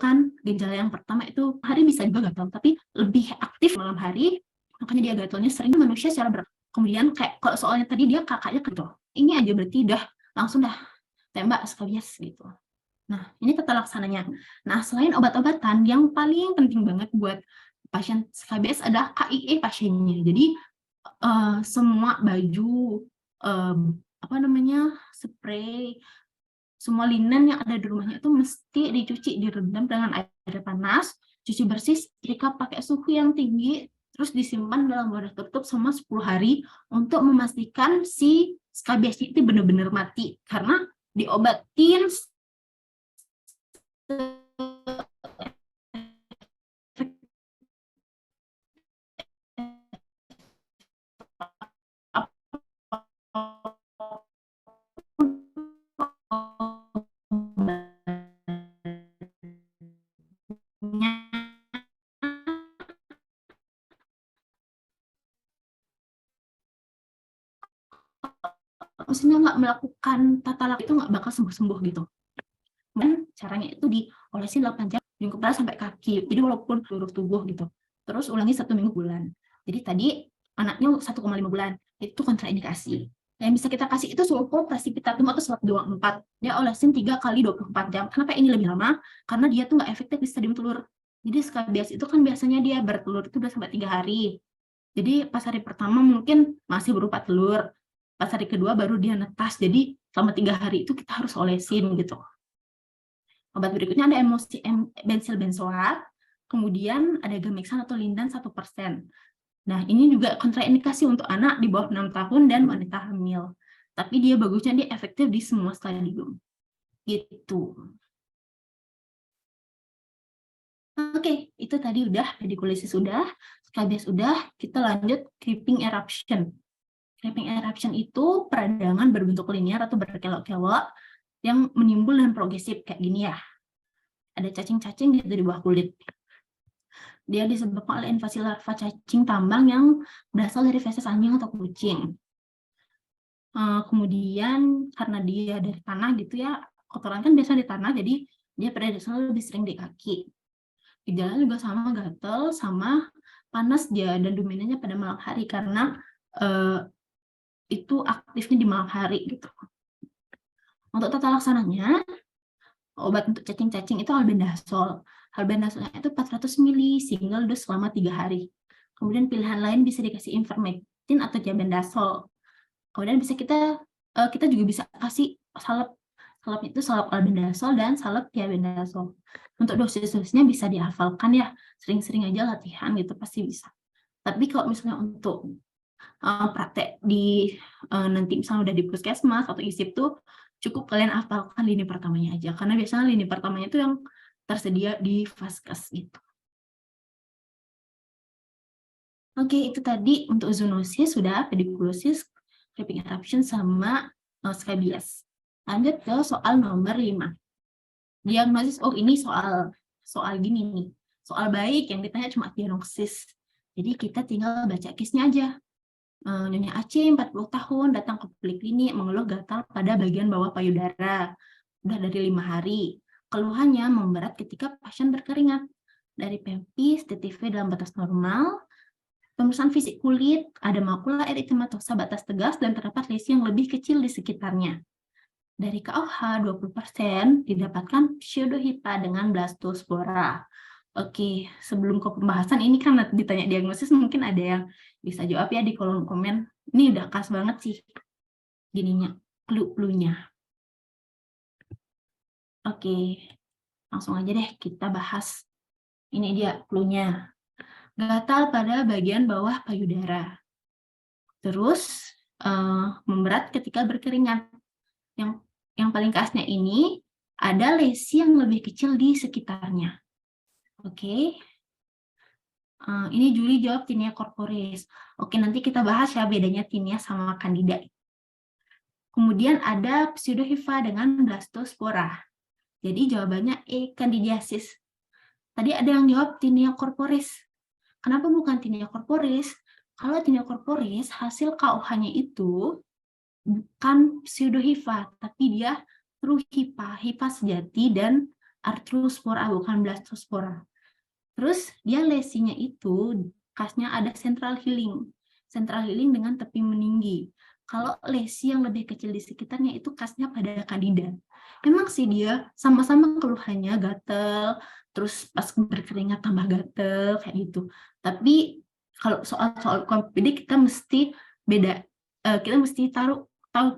kan gejala yang pertama itu hari bisa juga gatal, tapi lebih aktif malam hari, makanya dia gatalnya sering manusia secara berat. Kemudian kayak kalau soalnya tadi dia kakaknya gitu, ini aja berarti udah langsung dah tembak skabies gitu. Nah, ini tata laksananya. Nah, selain obat-obatan, yang paling penting banget buat pasien skabies adalah KIE pasiennya. Jadi semua baju, spray, semua linen yang ada di rumahnya itu mesti dicuci, direndam dengan air panas, cuci bersih, setrika pakai suhu yang tinggi, terus disimpan dalam wadah tertutup selama 10 hari untuk memastikan si skabies itu benar-benar mati. Karena diobatin maksudnya nggak melakukan tata laksana itu nggak bakal sembuh-sembuh gitu. Dan caranya itu diolesin 8 jam dari kepala sampai kaki. Jadi walaupun seluruh tubuh gitu. Terus ulangi 1 minggu bulan. Jadi tadi anaknya 1,5 bulan. Itu kontraindikasi. Yang bisa kita kasih itu sulfur precipitatum atau selat 24. Dia olesin 3 kali 24 jam. Kenapa ini lebih lama? Karena dia tuh nggak efektif di stadium telur. Jadi skabies itu kan biasanya dia bertelur itu 2 sampai 3 hari. Jadi pas hari pertama mungkin masih berupa telur. Pas hari kedua baru dia netas. Jadi selama 3 hari itu kita harus olesin gitu. Obat berikutnya ada bensil benzoat, kemudian ada gamexan atau lindan 1%. Nah, ini juga kontraindikasi untuk anak di bawah 6 tahun dan wanita hamil. Tapi dia bagusnya dia efektif di semua stadium. Gitu. Oke, itu tadi udah pedikulosis udah, skabies udah, kita lanjut creeping eruption. Creeping eruption itu peradangan berbentuk linear atau berkelok-kelok yang menimbul dan progresif kayak gini ya. Ada cacing-cacing gitu di bawah kulit. Dia disebabkan oleh invasi larva cacing tambang yang berasal dari feses anjing atau kucing. Kemudian karena dia dari tanah gitu ya, kotoran kan biasa di tanah, jadi dia predasinya lebih sering di kaki. Gejala juga sama gatal, sama panas dia dan dominannya pada malam hari karena itu aktifnya di malam hari gitu. Untuk tata laksananya, obat untuk cacing-cacing itu albendazole. Albendazole itu 400 ml single dose selama 3 hari. Kemudian pilihan lain bisa dikasih ivermectin atau jabendazole. Kemudian bisa kita juga bisa kasih salep Salep itu salep albendazol dan salep thiabendazol. Untuk dosis-dosisnya bisa dihafalkan ya, sering-sering aja latihan gitu pasti bisa. Tapi kalau misalnya untuk praktek di nanti misalnya udah di puskesmas atau ISIP tuh cukup kalian hafalkan lini pertamanya aja, karena biasanya lini pertamanya itu yang tersedia di Vaskes gitu. Oke, itu tadi untuk zoonosis sudah, pediculosis, creeping eruption, sama scabies. Lanjut ke soal nomor 5. Diagnosis, ini soal gini nih, soal baik yang ditanya cuma diagnosis. Jadi kita tinggal baca case-nya aja. Nyonya Aceh, 40 tahun, datang ke poliklinik, mengeluh gatal pada bagian bawah payudara. Udah dari 5 hari. Keluhannya memberat ketika pasien berkeringat. Dari PEMPIS, TTV dalam batas normal, pemeriksaan fisik kulit, ada makula eritematosa batas tegas, dan terdapat lesi yang lebih kecil di sekitarnya. Dari KOH 20% didapatkan pseudohipa dengan blastospora. Oke, sebelum ke pembahasan ini kan ditanya diagnosis, mungkin ada yang bisa jawab ya di kolom komen. Ini udah khas banget sih gininya, clue-nya. Oke, langsung aja deh kita bahas. Ini dia clue-nya. Gatal pada bagian bawah payudara. Terus memberat ketika berkeringat. Yang paling khasnya ini ada lesi yang lebih kecil di sekitarnya. Oke. Ini Juli jawab tinea corporis. Oke, nanti kita bahas ya bedanya tinea sama candida. Kemudian ada pseudohifa dengan blastospora. Jadi jawabannya E, candidiasis. Tadi ada yang jawab tinea corporis. Kenapa bukan tinea corporis? Kalau tinea corporis, hasil KOH-nya itu bukan pseudohifa, tapi dia true hipa, hipa sejati, dan arthrospora, bukan blastospora. Terus dia lesinya itu khasnya ada central healing dengan tepi meninggi. Kalau lesi yang lebih kecil di sekitarnya itu khasnya pada candida. Memang sih dia sama-sama keluhannya gatel, terus pas berkeringat tambah gatel kayak gitu. Tapi kalau soal kompedik kita mesti beda, kita mesti tahu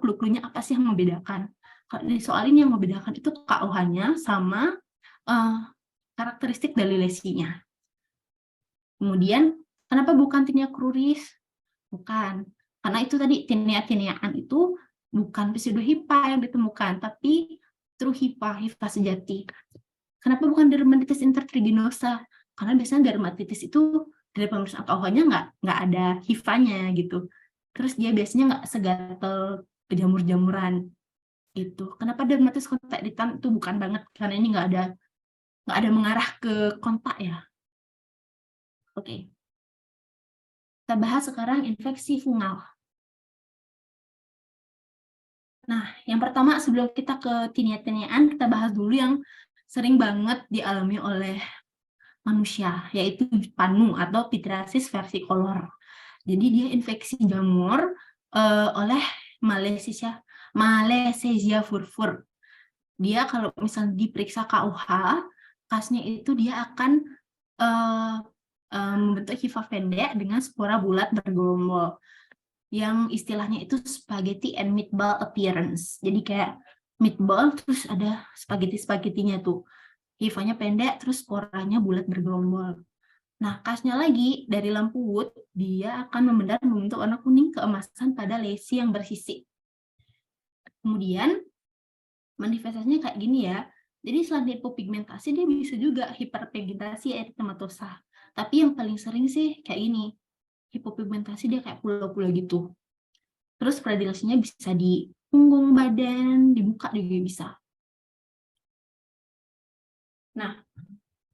clue-cluenya apa sih yang membedakan. Kalau di soal ini yang membedakan itu KOH-nya sama karakteristik dari lesinya. Kemudian, kenapa bukan tinea cruris? Bukan. Karena itu tadi, tinea-tineaan itu bukan pseudohipa yang ditemukan, tapi true hipa, hipa sejati. Kenapa bukan dermatitis intertriginosa? Karena biasanya dermatitis itu dari pemeriksaan KOH-nya nggak ada hifanya gitu. Terus dia biasanya nggak segatel kejamur-jamuran gitu. Kenapa dermatitis kontak irritan itu bukan banget, karena ini nggak ada mengarah ke kontak ya. Oke. Kita bahas sekarang infeksi fungal. Nah, yang pertama sebelum kita ke tinea-tineaan, kita bahas dulu yang sering banget dialami oleh manusia, yaitu panu atau pityriasis versicolor. Jadi dia infeksi jamur oleh Malassezia furfur. Dia kalau misalnya diperiksa KUH, khasnya itu dia akan membentuk hifa pendek dengan spora bulat bergelombol, yang istilahnya itu spaghetti and meatball appearance. Jadi kayak meatball terus ada spaghetti-spaghettinya tuh. Hifanya pendek terus sporanya bulat bergelombol. Nah, khasnya lagi dari lampu Wood, dia akan membenar membentuk warna kuning keemasan pada lesi yang bersisik. Kemudian manifestasinya kayak gini ya. Jadi selain hipopigmentasi, dia bisa juga hiperpigmentasi eritematosa. Tapi yang paling sering sih kayak gini. Hipopigmentasi dia kayak pulau-pulau gitu. Terus predilasinya bisa di punggung badan, di muka juga bisa. Nah,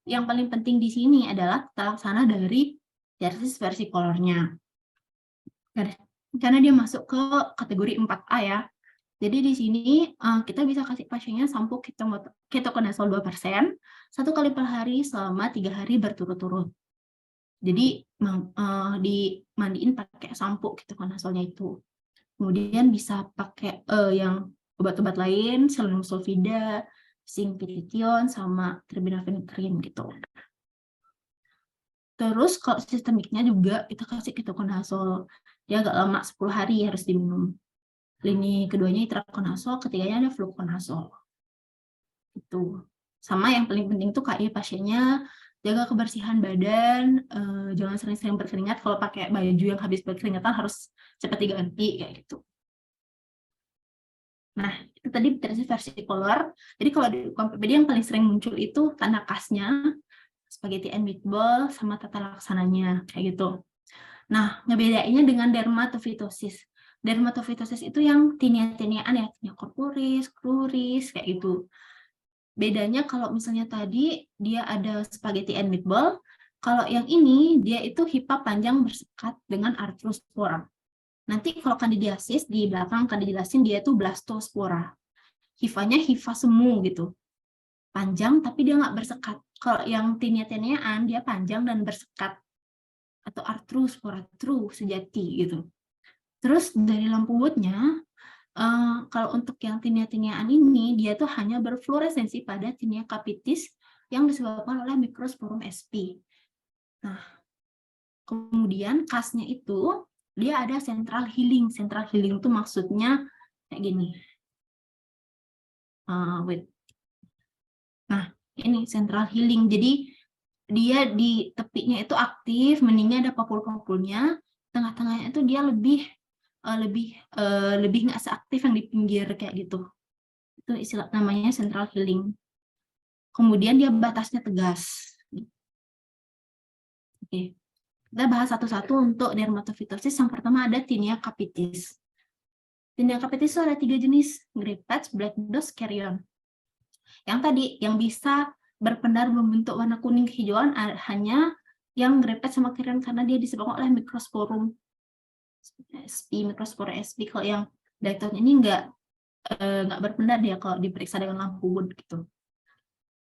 yang paling penting di sini adalah tata laksana dari pityriasis versicolornya. Karena dia masuk ke kategori 4A ya. Jadi di sini kita bisa kasih pasiennya sampo ketoconazole 2% 1 kali per hari selama 3 hari berturut-turut. Jadi dimandiin pakai sampo ketoconazolnya itu. Kemudian bisa pakai yang obat-obat lain, selenium sulfida, zinc pyrithion, sama terbinafine cream gitu. Terus kalau sistemiknya juga kita kasih ketoconazole. Dia agak lama, 10 hari harus diminum. Lini keduanya itraconazole, ketiganya ada fluconazole. Itu. Sama yang paling penting tuh KI pasiennya jaga kebersihan badan, jangan sering-sering berkeringat. Kalau pakai baju yang habis berkeringatan harus cepat diganti kayak gitu. Nah, itu tadi versi color. Jadi kalau di UKM yang paling sering muncul itu tanda khasnya, spaghetti and meatball, sama tata laksananya, kayak gitu. Nah, ngebedainnya dengan dermatofitosis. Dermatofitosis itu yang tinea-tineaan ya, tinea corporis, cruris, kayak gitu. Bedanya kalau misalnya tadi dia ada spaghetti and meatball, kalau yang ini dia itu hifa panjang bersekat dengan arthrospora. Nanti kalau kandidiasis di belakang akan dijelasin dia itu blastospora. Hifanya hifa semu gitu. Panjang tapi dia nggak bersekat. Kalau yang tinea-tineaan dia panjang dan bersekat. Atau arthrospora true sejati gitu. Terus dari lampu woodnya, kalau untuk yang tinea-tineaan ini dia tuh hanya berfluoresensi pada tinea capitis yang disebabkan oleh Microsporum sp. Nah, kemudian khasnya itu dia ada central healing. Central healing itu maksudnya kayak gini. Nah, ini central healing. Jadi dia di tepinya itu aktif, meningnya ada papul-papulnya, tengah-tengahnya itu dia lebih nggak seaktif yang di pinggir kayak gitu. Itu istilah namanya central healing. Kemudian dia batasnya tegas. Oke. Kita bahas satu-satu untuk dermatofitosis. Yang pertama ada tinea capitis. Tinea capitis itu ada 3 jenis, grey patch, black dot, carrion. Yang tadi, yang bisa berpendar membentuk warna kuning kehijauan hanya yang grey patch sama carrion karena dia disebabkan oleh Microsporum sp, Microsporum sp. Kalau yang dactyl ini nggak berpendar dia kalau diperiksa dengan lampu wood gitu.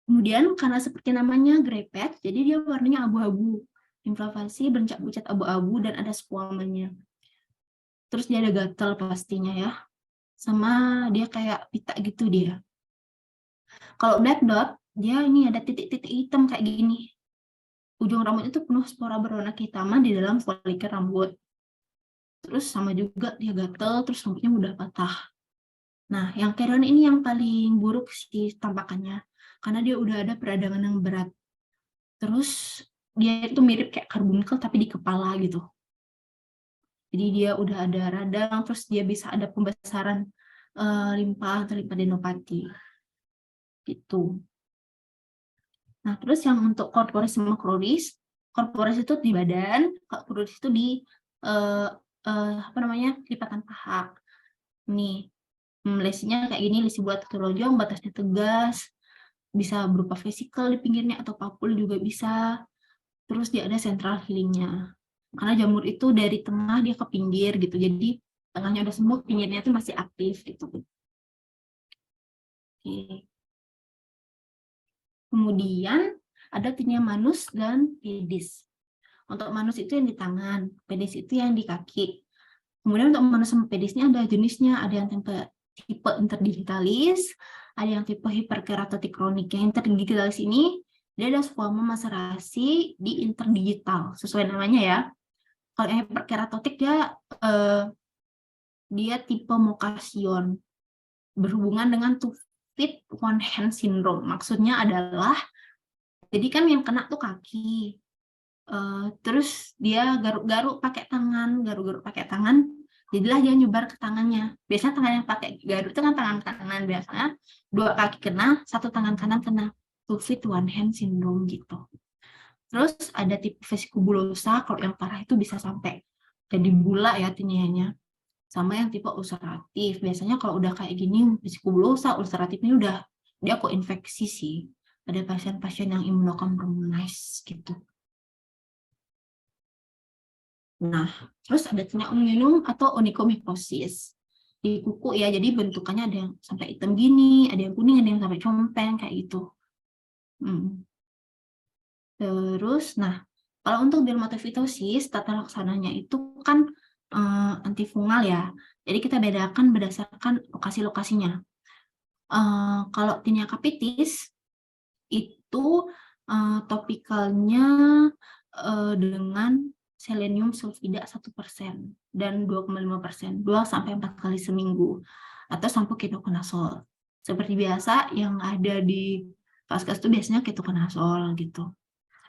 Kemudian karena seperti namanya grey patch, jadi dia warnanya abu-abu. Inflamasi bercak-bercak abu-abu dan ada squamanya. Terus dia ada gatal pastinya ya. Sama dia kayak pita gitu dia. Kalau black dot, dia ini ada titik-titik hitam kayak gini. Ujung rambut itu penuh spora berwarna kehitaman di dalam folikel rambut. Terus sama juga dia gatal, terus rambutnya mudah patah. Nah, yang carrion ini yang paling buruk sih tampakannya. Karena dia udah ada peradangan yang berat. Terus dia itu mirip kayak karbunkel tapi di kepala gitu. Jadi dia udah ada radang, terus dia bisa ada pembesaran limpa atau limfadenopati. Gitu. Nah, terus yang untuk corporis sama cruris itu di badan, cruris itu di lipatan paha. Nih, lesinya kayak gini, lesi bulat atau lonjong, batasnya tegas, bisa berupa vesikel di pinggirnya atau papul juga bisa. Terus dia ada central healing-nya. Karena jamur itu dari tengah dia ke pinggir gitu. Jadi tengahnya udah sembuh, pinggirnya itu masih aktif gitu. Oke. Kemudian ada tinea manus dan pedis. Untuk manus itu yang di tangan, pedis itu yang di kaki. Kemudian untuk manus sama pedis ini ada jenisnya, ada yang tipe interdigitalis, ada yang tipe hiperkeratotik kronik. Yang interdigitalis ini dia ada squama maserasi di interdigital, sesuai namanya ya. Kalau yang hiperkeratotik dia tipe mokasion, berhubungan dengan two feet one hand syndrome. Maksudnya adalah, jadi kan yang kena tuh kaki, terus dia garuk-garuk pakai tangan, jadilah dia nyebar ke tangannya. Biasanya tangan yang pakai garuk itu kan tangan kanan, biasanya 2 kaki kena, 1 tangan kanan kena. Two feet one hand syndrome gitu. Terus ada tipe vesikubulosa, kalau yang parah itu bisa sampai jadi bula ya tineanya. Sama yang tipe ulceratif. Biasanya kalau udah kayak gini, vesikubulosa, ulceratif ini udah dia kok infeksi sih. Ada pasien-pasien yang immunocompromised gitu. Nah, terus ada tinea unguinum atau onychomycosis di kuku ya. Jadi bentukannya ada yang sampai hitam gini, ada yang kuning, ada yang sampai compeng kayak gitu. Terus, nah, kalau untuk dermatofitosis, tata laksananya itu kan antifungal ya. Jadi kita bedakan berdasarkan lokasi-lokasinya. Kalau tinea capitis itu topikalnya dengan selenium sulfida 1% dan 2,5%, 2-4 kali seminggu, atau sampo ketoconazole. Seperti biasa yang ada di Vaskes itu biasanya ketokonazol gitu.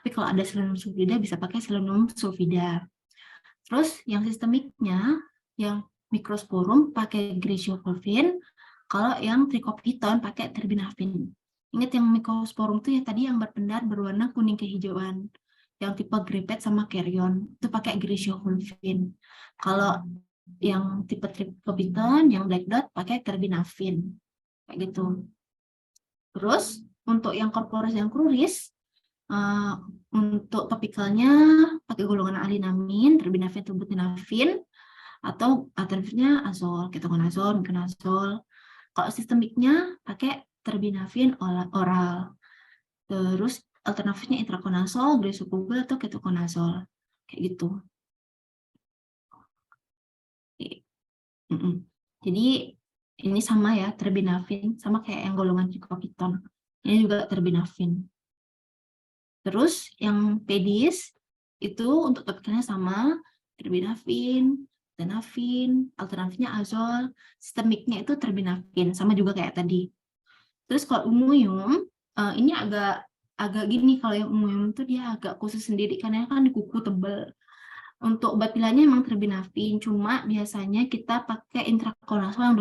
Tapi kalau ada selenum sulfida bisa pakai selenum sulfida. Terus yang sistemiknya, yang mikrosporum pakai griseofulvin, kalau yang trichopiton pakai terbinafin. Ingat yang mikrosporum itu ya tadi yang berpendar berwarna kuning kehijauan. Yang tipe gripet sama carrion itu pakai griseofulvin. Kalau yang tipe trichopiton, yang black dot pakai terbinafin. Kayak gitu. Terus untuk yang corporis yang cruris, untuk topikalnya pakai golongan alinamin, terbinafin, butinafin, atau alternatifnya azol, ketokonazol, miconazol. Kalau sistemiknya pakai terbinafin oral. Terus alternatifnya itraconazol, grisopropyl, atau ketokonazol. Kayak gitu. Jadi ini sama ya, terbinafin, sama kayak yang golongan trichopiton. Ini juga terbinafin. Terus yang pedis itu untuk topikalnya sama, terbinafin, tenafin, alternatifnya azol, sistemiknya itu terbinafin, sama juga kayak tadi. Terus kalau umuyum, ini agak gini, kalau yang umuyum itu dia agak khusus sendiri, karena kan di kuku tebal. Untuk obat pilihannya memang terbinafin, cuma biasanya kita pakai itraconazol yang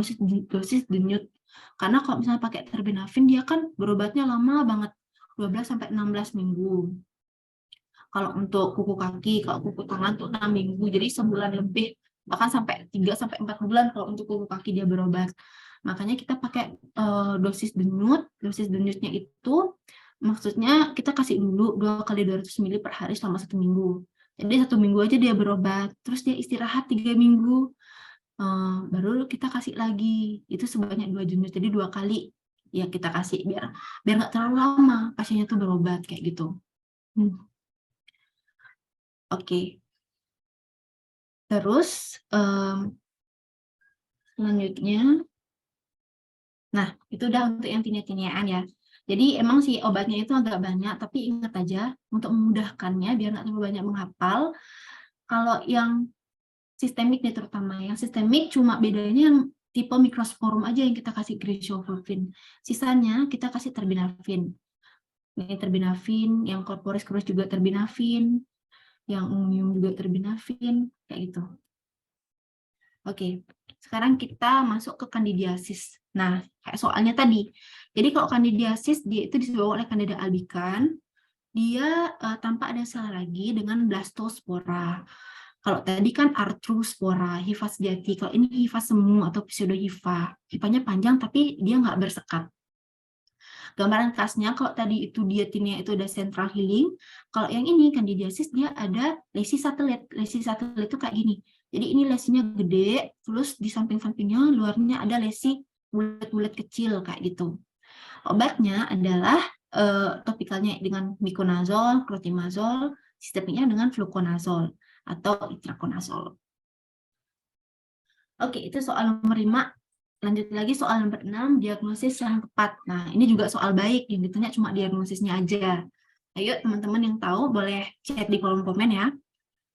dosis denyut. Karena kalau misalnya pakai terbinafin, dia kan berobatnya lama banget, 12-16 minggu. Kalau untuk kuku kaki, kalau kuku tangan tuh 6 minggu, jadi sebulan lebih, bahkan sampai 3-4 bulan kalau untuk kuku kaki dia berobat. Makanya kita pakai dosis denyutnya itu maksudnya kita kasih dulu 2 kali 200 ml per hari selama 1 minggu. Jadi 1 minggu aja dia berobat, terus dia istirahat 3 minggu, baru kita kasih lagi, itu sebanyak 2 denyut, jadi 2 kali ya kita kasih biar nggak terlalu lama pasiennya tuh berobat kayak gitu. Oke. Terus selanjutnya, nah itu udah untuk yang tinea-tineaan ya. Jadi emang sih obatnya itu agak banyak, tapi ingat aja untuk memudahkannya biar nggak terlalu banyak menghafal. Kalau yang sistemik nih terutama, yang sistemik cuma bedanya yang tipe mikrosporum aja yang kita kasih griseofulvin. Sisanya kita kasih terbinafin. Ini terbinafin, yang corporis cruris juga terbinafin, yang umum juga terbinafin, kayak gitu. Oke, sekarang kita masuk ke kandidiasis. Nah, kayak soalnya tadi. Jadi kalau kandidiasis dia itu disebabkan oleh Candida albicans, dia tanpa ada sel lagi dengan blastospora. Kalau tadi kan arthrospora, hifa sejati. Kalau ini hifa semu atau pseudohifa. Hifanya panjang tapi dia nggak bersekat. Gambaran khasnya kalau tadi itu diatinnya itu ada central healing, kalau yang ini kandidiasis dia ada lesi satelit. Lesi satelit itu kayak gini. Jadi ini lesinya gede, terus di samping-sampingnya luarnya ada lesi bulat-bulat kecil kayak gitu. Obatnya adalah topikalnya dengan miconazol, clotrimazol, sistemiknya dengan fluconazol atau itraconazol. Oke, itu soal nomor 5. Lanjut lagi soal nomor 6, diagnosis yang tepat. Nah, ini juga soal baik, yang ditanya cuma diagnosisnya aja. Ayo teman-teman yang tahu boleh chat di kolom komen ya.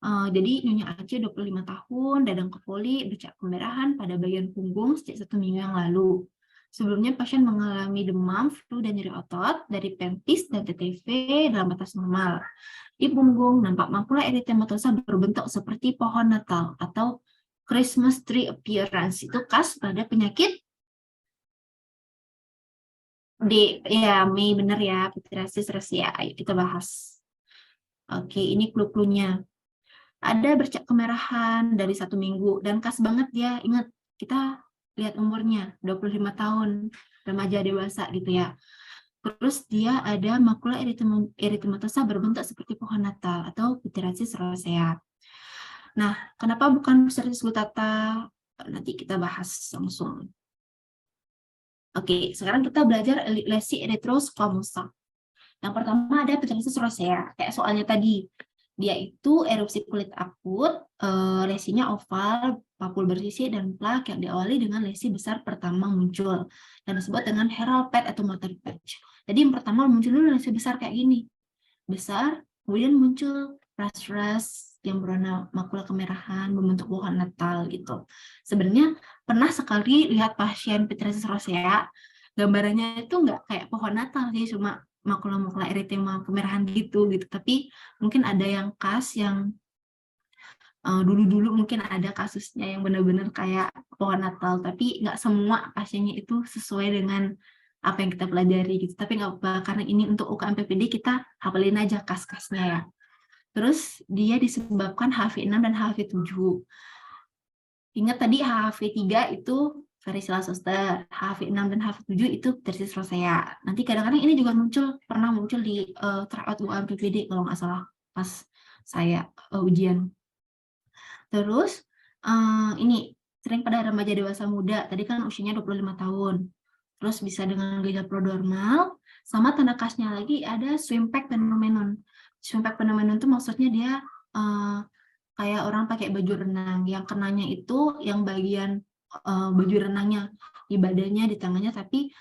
Jadi Nyonya Aceh 25 tahun, dadang kepoli, bercak kemerahan pada bagian punggung sejak 1 minggu yang lalu. Sebelumnya pasien mengalami demam, flu, dan nyeri otot dari pentis dan TTV dalam batas normal. Di punggung nampak makula eritematosa berbentuk seperti pohon Natal atau Christmas tree appearance. Itu khas pada penyakit ya Mei, bener ya, pityriasis rosea. Ayo kita bahas. Oke, ini clue-cluenya. Ada bercak kemerahan dari 1 minggu dan khas banget ya. Ingat, kita lihat umurnya 25 tahun, remaja dewasa gitu ya. Terus dia ada makula eritematosa berbentuk seperti pohon Natal atau pityriasis rosea. Nah, kenapa bukan pityriasis guttata? Nanti kita bahas langsung. Oke, sekarang kita belajar lesi erythrosquamosa. Yang pertama ada pityriasis rosea, kayak soalnya tadi. Dia itu erupsi kulit akut, lesinya oval, papul bersisi, dan plak yang diawali dengan lesi besar pertama muncul. Dan disebut dengan heral patch atau motor patch. Jadi yang pertama muncul dulu lesi besar kayak gini. Besar, kemudian muncul ras-ras yang berwarna makula kemerahan, membentuk pohon Natal gitu. Sebenarnya pernah sekali lihat pasien pityriasis rosea, gambarannya itu nggak kayak pohon Natal sih, cuma makula-makula eritema kemerahan gitu. Tapi mungkin ada yang khas yang dulu-dulu mungkin ada kasusnya yang benar-benar kayak pohon Natal, tapi nggak semua pasiennya itu sesuai dengan apa yang kita pelajari gitu. Tapi nggak apa, karena ini untuk UKM PPD kita hafalin aja kas-kasnya ya. Terus dia disebabkan HV6 dan HV7. Ingat tadi HV3 itu varicella zoster, HV6 dan HV7 itu Pterysis rosea. Nanti kadang-kadang ini juga pernah muncul di tryout UKM PPD kalau nggak salah pas saya ujian. Terus ini sering pada remaja dewasa muda, tadi kan usianya 25 tahun. Terus bisa dengan gejala prodromal, sama tanda khasnya lagi ada swimpack phenomenon. Swimpack phenomenon itu maksudnya dia kayak orang pakai baju renang, yang kenanya itu yang bagian baju renangnya di badannya, di tangannya, tapi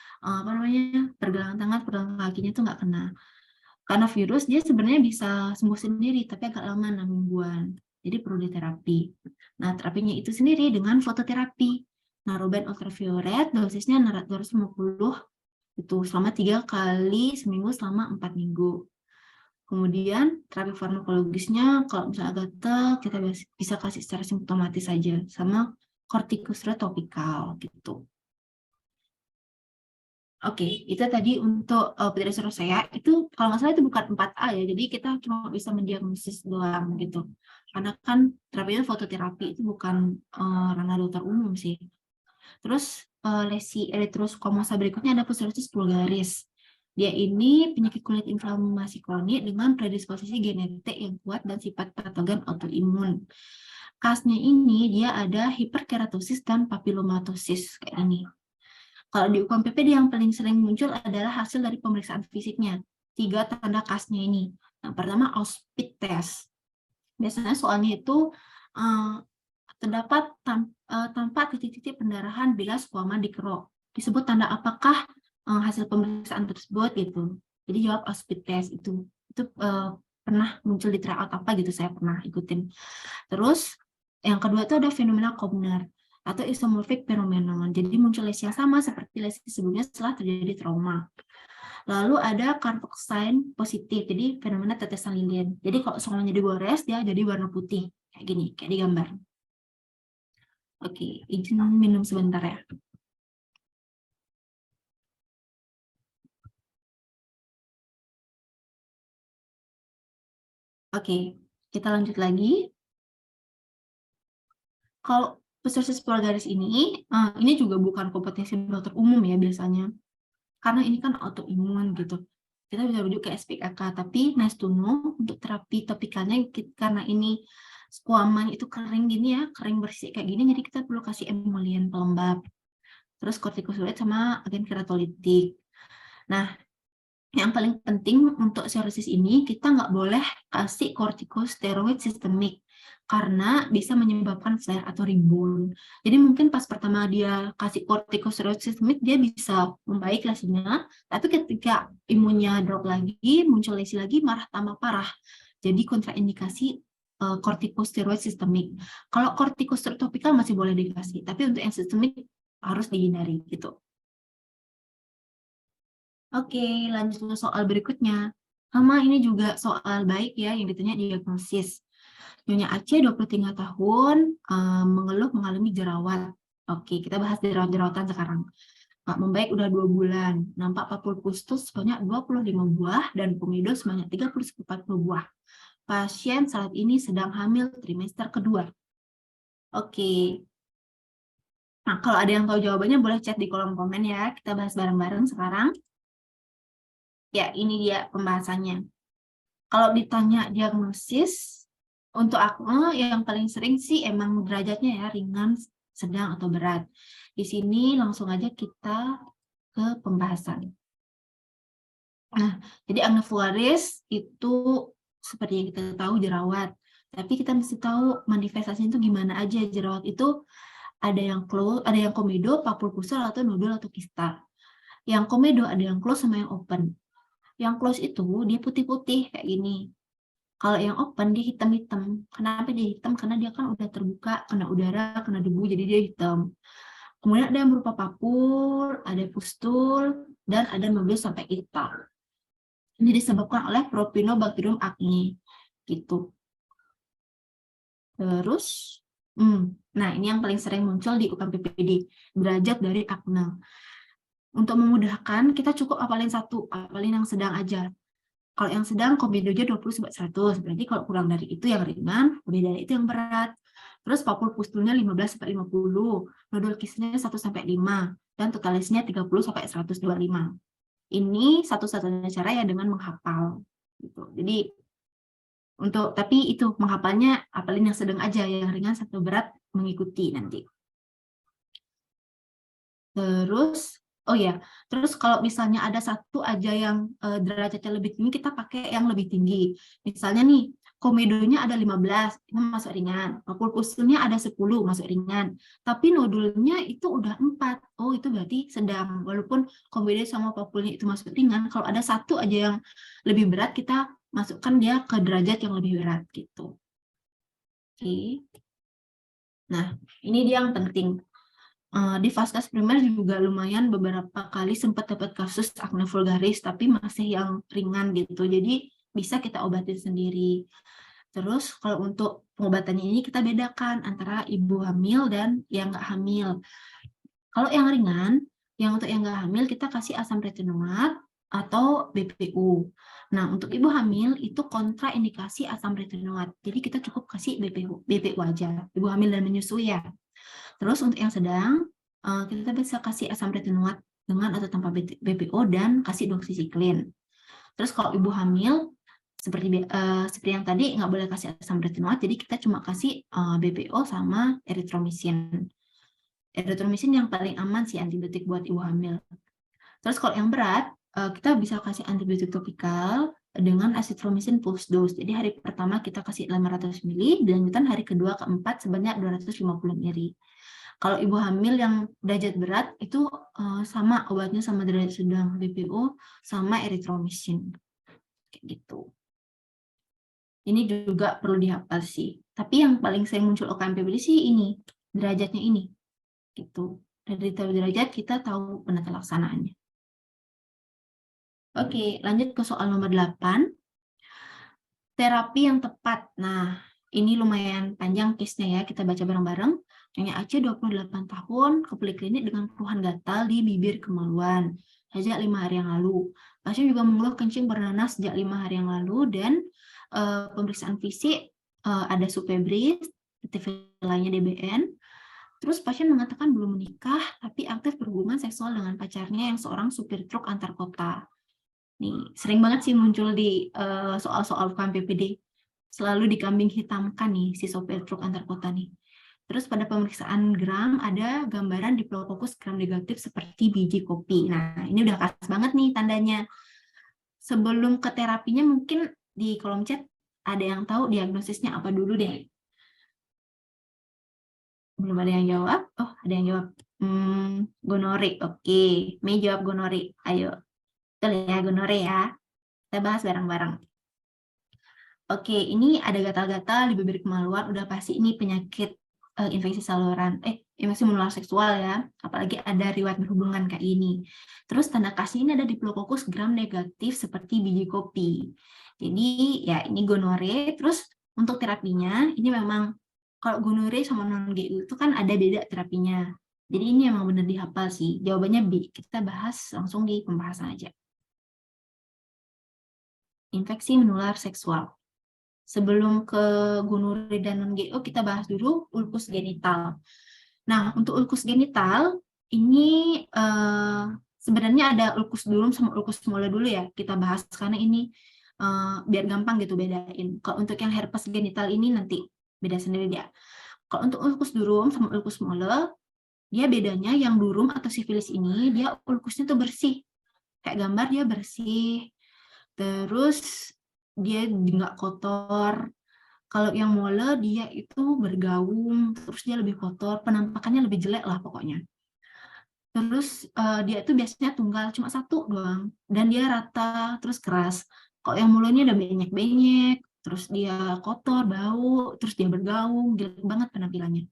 pergelangan tangan, pergelangan kakinya itu nggak kena. Karena virus dia sebenarnya bisa sembuh sendiri, tapi agak lama 6 mingguan. Jadi perlu diterapi. Nah, terapinya itu sendiri dengan fototerapi. Narrowband ultraviolet, dosisnya 250 itu selama 3 kali seminggu selama 4 minggu. Kemudian terapi farmakologisnya kalau misalnya gatal kita bisa kasih secara simptomatis saja sama kortikosteroid topikal gitu. Oke, itu tadi untuk Pterysis rosea itu kalau nggak salah itu bukan 4A ya, jadi kita cuma bisa mendiagnosis doang gitu. Karena kan terapinya fototerapi itu bukan ranah dokter umum sih. Terus lesi erythroskomosa berikutnya ada Psoriasis vulgaris. Dia ini penyakit kulit inflamasi kronik dengan predisposisi genetik yang kuat dan sifat patogen autoimun. Khasnya ini dia ada hiperkeratosis dan papilomatosis kayak ini. Kalau di UKM PPD yang paling sering muncul adalah hasil dari pemeriksaan fisiknya. 3 tanda khasnya ini. Yang pertama Auspitz test. Biasanya soalnya itu terdapat tanpa titik-titik pendarahan bila squama dikerok. Disebut tanda apakah hasil pemeriksaan tersebut gitu. Jadi jawab Auspitz test itu. Itu pernah muncul di tryout apa gitu, saya pernah ikutin. Terus yang kedua itu ada fenomena Koebner atau isomorphic phenomenon. Jadi muncul lesi yang sama seperti lesi sebelumnya setelah terjadi trauma. Lalu ada carboxyl positif, jadi fenomena tetesan lilin. Jadi kalau soalnya digores, dia jadi warna putih. Kayak gini, kayak di gambar. Oke, izin minum sebentar ya. Oke, kita lanjut lagi. Kalau Psoriasis vulgaris ini juga bukan kompetensi dokter umum ya biasanya. Karena ini kan autoimun gitu. Kita bisa rujuk ke SPKK, tapi nice to know untuk terapi topikalnya karena ini squamanya itu kering gini ya, kering bersih kayak gini, jadi kita perlu kasih emollient pelembab. Terus kortikosteroid sama agen keratolitik. Nah, yang paling penting untuk psoriasis ini kita nggak boleh kasih kortikosteroid sistemik karena bisa menyebabkan flare atau rebound. Jadi mungkin pas pertama dia kasih kortikosteroid sistemik dia bisa membaik lesinya, tapi ketika imunnya drop lagi, muncul lesi lagi, malah tambah parah. Jadi kontraindikasi kortikosteroid sistemik. Kalau kortikosteroid topikal masih boleh dikasih, tapi untuk yang sistemik harus dihindari gitu. Oke, lanjut ke soal berikutnya. Sama ini juga soal baik ya, yang ditanya diagnosis. Nyonya Aceh 23 tahun, mengeluh mengalami jerawat. Oke, kita bahas jerawat-jerawatan sekarang. Pak membaik udah 2 bulan, nampak papul pustus sebanyak 25 buah dan komedo sebanyak 30-40 buah. Pasien saat ini sedang hamil trimester kedua. Oke. Nah, kalau ada yang tahu jawabannya boleh chat di kolom komen ya. Kita bahas bareng-bareng sekarang. Ya, ini dia pembahasannya. Kalau ditanya diagnosis, untuk aku yang paling sering sih emang derajatnya ya, ringan, sedang, atau berat. Di sini langsung aja kita ke pembahasan. Nah, jadi acne vulgaris itu seperti yang kita tahu jerawat. Tapi kita mesti tahu manifestasinya itu gimana aja. Jerawat itu ada yang close, ada yang komedo, papul pusar, atau nodul atau kista. Yang komedo ada yang close sama yang open. Yang close itu dia putih-putih kayak gini. Kalau yang open dia hitam-hitam. Kenapa dia hitam? Karena dia kan udah terbuka, kena udara, kena debu, jadi dia hitam. Kemudian ada yang berupa papul, ada pustul, dan ada nodul sampai hitam. Ini disebabkan oleh Propionibacterium acne, gitu. Terus, nah ini yang paling sering muncul di UKM-PPD, derajat dari akne. Untuk memudahkan, kita cukup apalin yang sedang aja. Kalau yang sedang, komedonya 20/100, berarti kalau kurang dari itu yang ringan, lebih dari itu yang berat. Terus papul pustulnya 15/50, nodul kisnya 1/5, dan totalisnya 30/125. Ini satu-satunya cara ya dengan menghafal. Gitu. Jadi, tapi itu menghafalnya apalin yang sedang aja, yang ringan satu berat mengikuti nanti. Terus, oh ya, terus kalau misalnya ada satu aja yang derajatnya lebih tinggi, kita pakai yang lebih tinggi. Misalnya nih, komedonya ada 15, itu masuk ringan. Papul pustulnya ada 10, masuk ringan. Tapi nodulnya itu udah 4, oh itu berarti sedang. Walaupun komedo sama papulnya itu masuk ringan, kalau ada satu aja yang lebih berat, kita masukkan dia ke derajat yang lebih berat gitu. Oke. Nah, ini dia yang penting. Di vaskes primer juga lumayan beberapa kali sempat dapat kasus akne vulgaris, tapi masih yang ringan gitu. Jadi bisa kita obatin sendiri. Terus kalau untuk pengobatannya ini kita bedakan antara ibu hamil dan yang nggak hamil. Kalau yang ringan, untuk yang nggak hamil kita kasih asam retinoat atau BPU. Nah, untuk ibu hamil itu kontraindikasi asam retinoat. Jadi kita cukup kasih BPU aja. Ibu hamil dan menyusui ya. Terus untuk yang sedang, kita bisa kasih asam retinoat dengan atau tanpa BPO dan kasih doxycycline. Terus kalau ibu hamil, seperti yang tadi, nggak boleh kasih asam retinoat, jadi kita cuma kasih BPO sama erythromycin. Erythromycin yang paling aman sih antibiotik buat ibu hamil. Terus kalau yang berat, kita bisa kasih antibiotik topikal dengan azithromycin pulse dose. Jadi hari pertama kita kasih 500 ml, dilanjutkan hari kedua keempat sebanyak 250 ml. Kalau ibu hamil yang derajat berat itu sama obatnya sama derajat sedang, BPO sama erythromycin. Kayak gitu. Ini juga perlu dihafal sih. Tapi yang paling sering muncul OKM-PPD sih ini, derajatnya ini. Gitu. Dari tahu derajat kita tahu penata laksanaannya. Oke, lanjut ke soal nomor 8. Terapi yang tepat. Nah, ini lumayan panjang case-nya ya, kita baca bareng-bareng. Nyonya Aceh 28 tahun, ke poliklinik dengan keluhan gatal di bibir kemaluan sejak 5 hari yang lalu. Pasien juga mengeluh kencing bernanas sejak 5 hari yang lalu, dan pemeriksaan fisik ada supebris, lainnya DBN. Terus pasien mengatakan belum menikah, tapi aktif berhubungan seksual dengan pacarnya yang seorang supir truk antar kota. Nih, sering banget sih muncul di soal-soal UKM-PPD. Selalu dikambing hitamkan nih si sopir truk antar kota nih. Terus pada pemeriksaan gram ada gambaran diplococcus gram negatif seperti biji kopi. Nah, ini udah khas banget nih tandanya. Sebelum ke terapinya mungkin di kolom chat ada yang tahu diagnosisnya apa dulu deh. Belum ada yang jawab? Oh, ada yang jawab. Gonore. Oke, Mei jawab gonore. Ayo. Betul ya, gonore ya. Kita bahas bareng-bareng. Oke, ini ada gatal-gatal di bibir kemaluan, udah pasti ini penyakit infeksi saluran, infeksi menular seksual ya, apalagi ada riwayat berhubungan kayak ini. Terus tanda kasih ini ada diplococcus gram negatif seperti biji kopi. Jadi ya ini gonore. Terus untuk terapinya, ini memang kalau gonore sama non-GU itu kan ada beda terapinya. Jadi ini memang benar dihafal sih. Jawabannya B. Kita bahas langsung di pembahasan aja. Infeksi menular seksual. Sebelum ke gonore dan non-GO, kita bahas dulu ulkus genital. Nah, untuk ulkus genital, ini sebenarnya ada ulkus durum sama ulkus mola dulu ya, kita bahas karena ini biar gampang gitu bedain. Kalau untuk yang herpes genital ini nanti beda sendiri dia. Kalau untuk ulkus durum sama ulkus mola, dia bedanya yang durum atau sifilis ini, dia ulkusnya tuh bersih. Kayak gambar dia bersih, terus dia nggak kotor. Kalau yang mole dia itu bergaung, terus dia lebih kotor, penampakannya lebih jelek lah pokoknya. Terus dia itu biasanya tunggal, cuma satu doang, dan dia rata, terus keras. Kalau yang mole ini ada benyek-benyek, terus dia kotor, bau, terus dia bergaung, jelek banget penampilannya.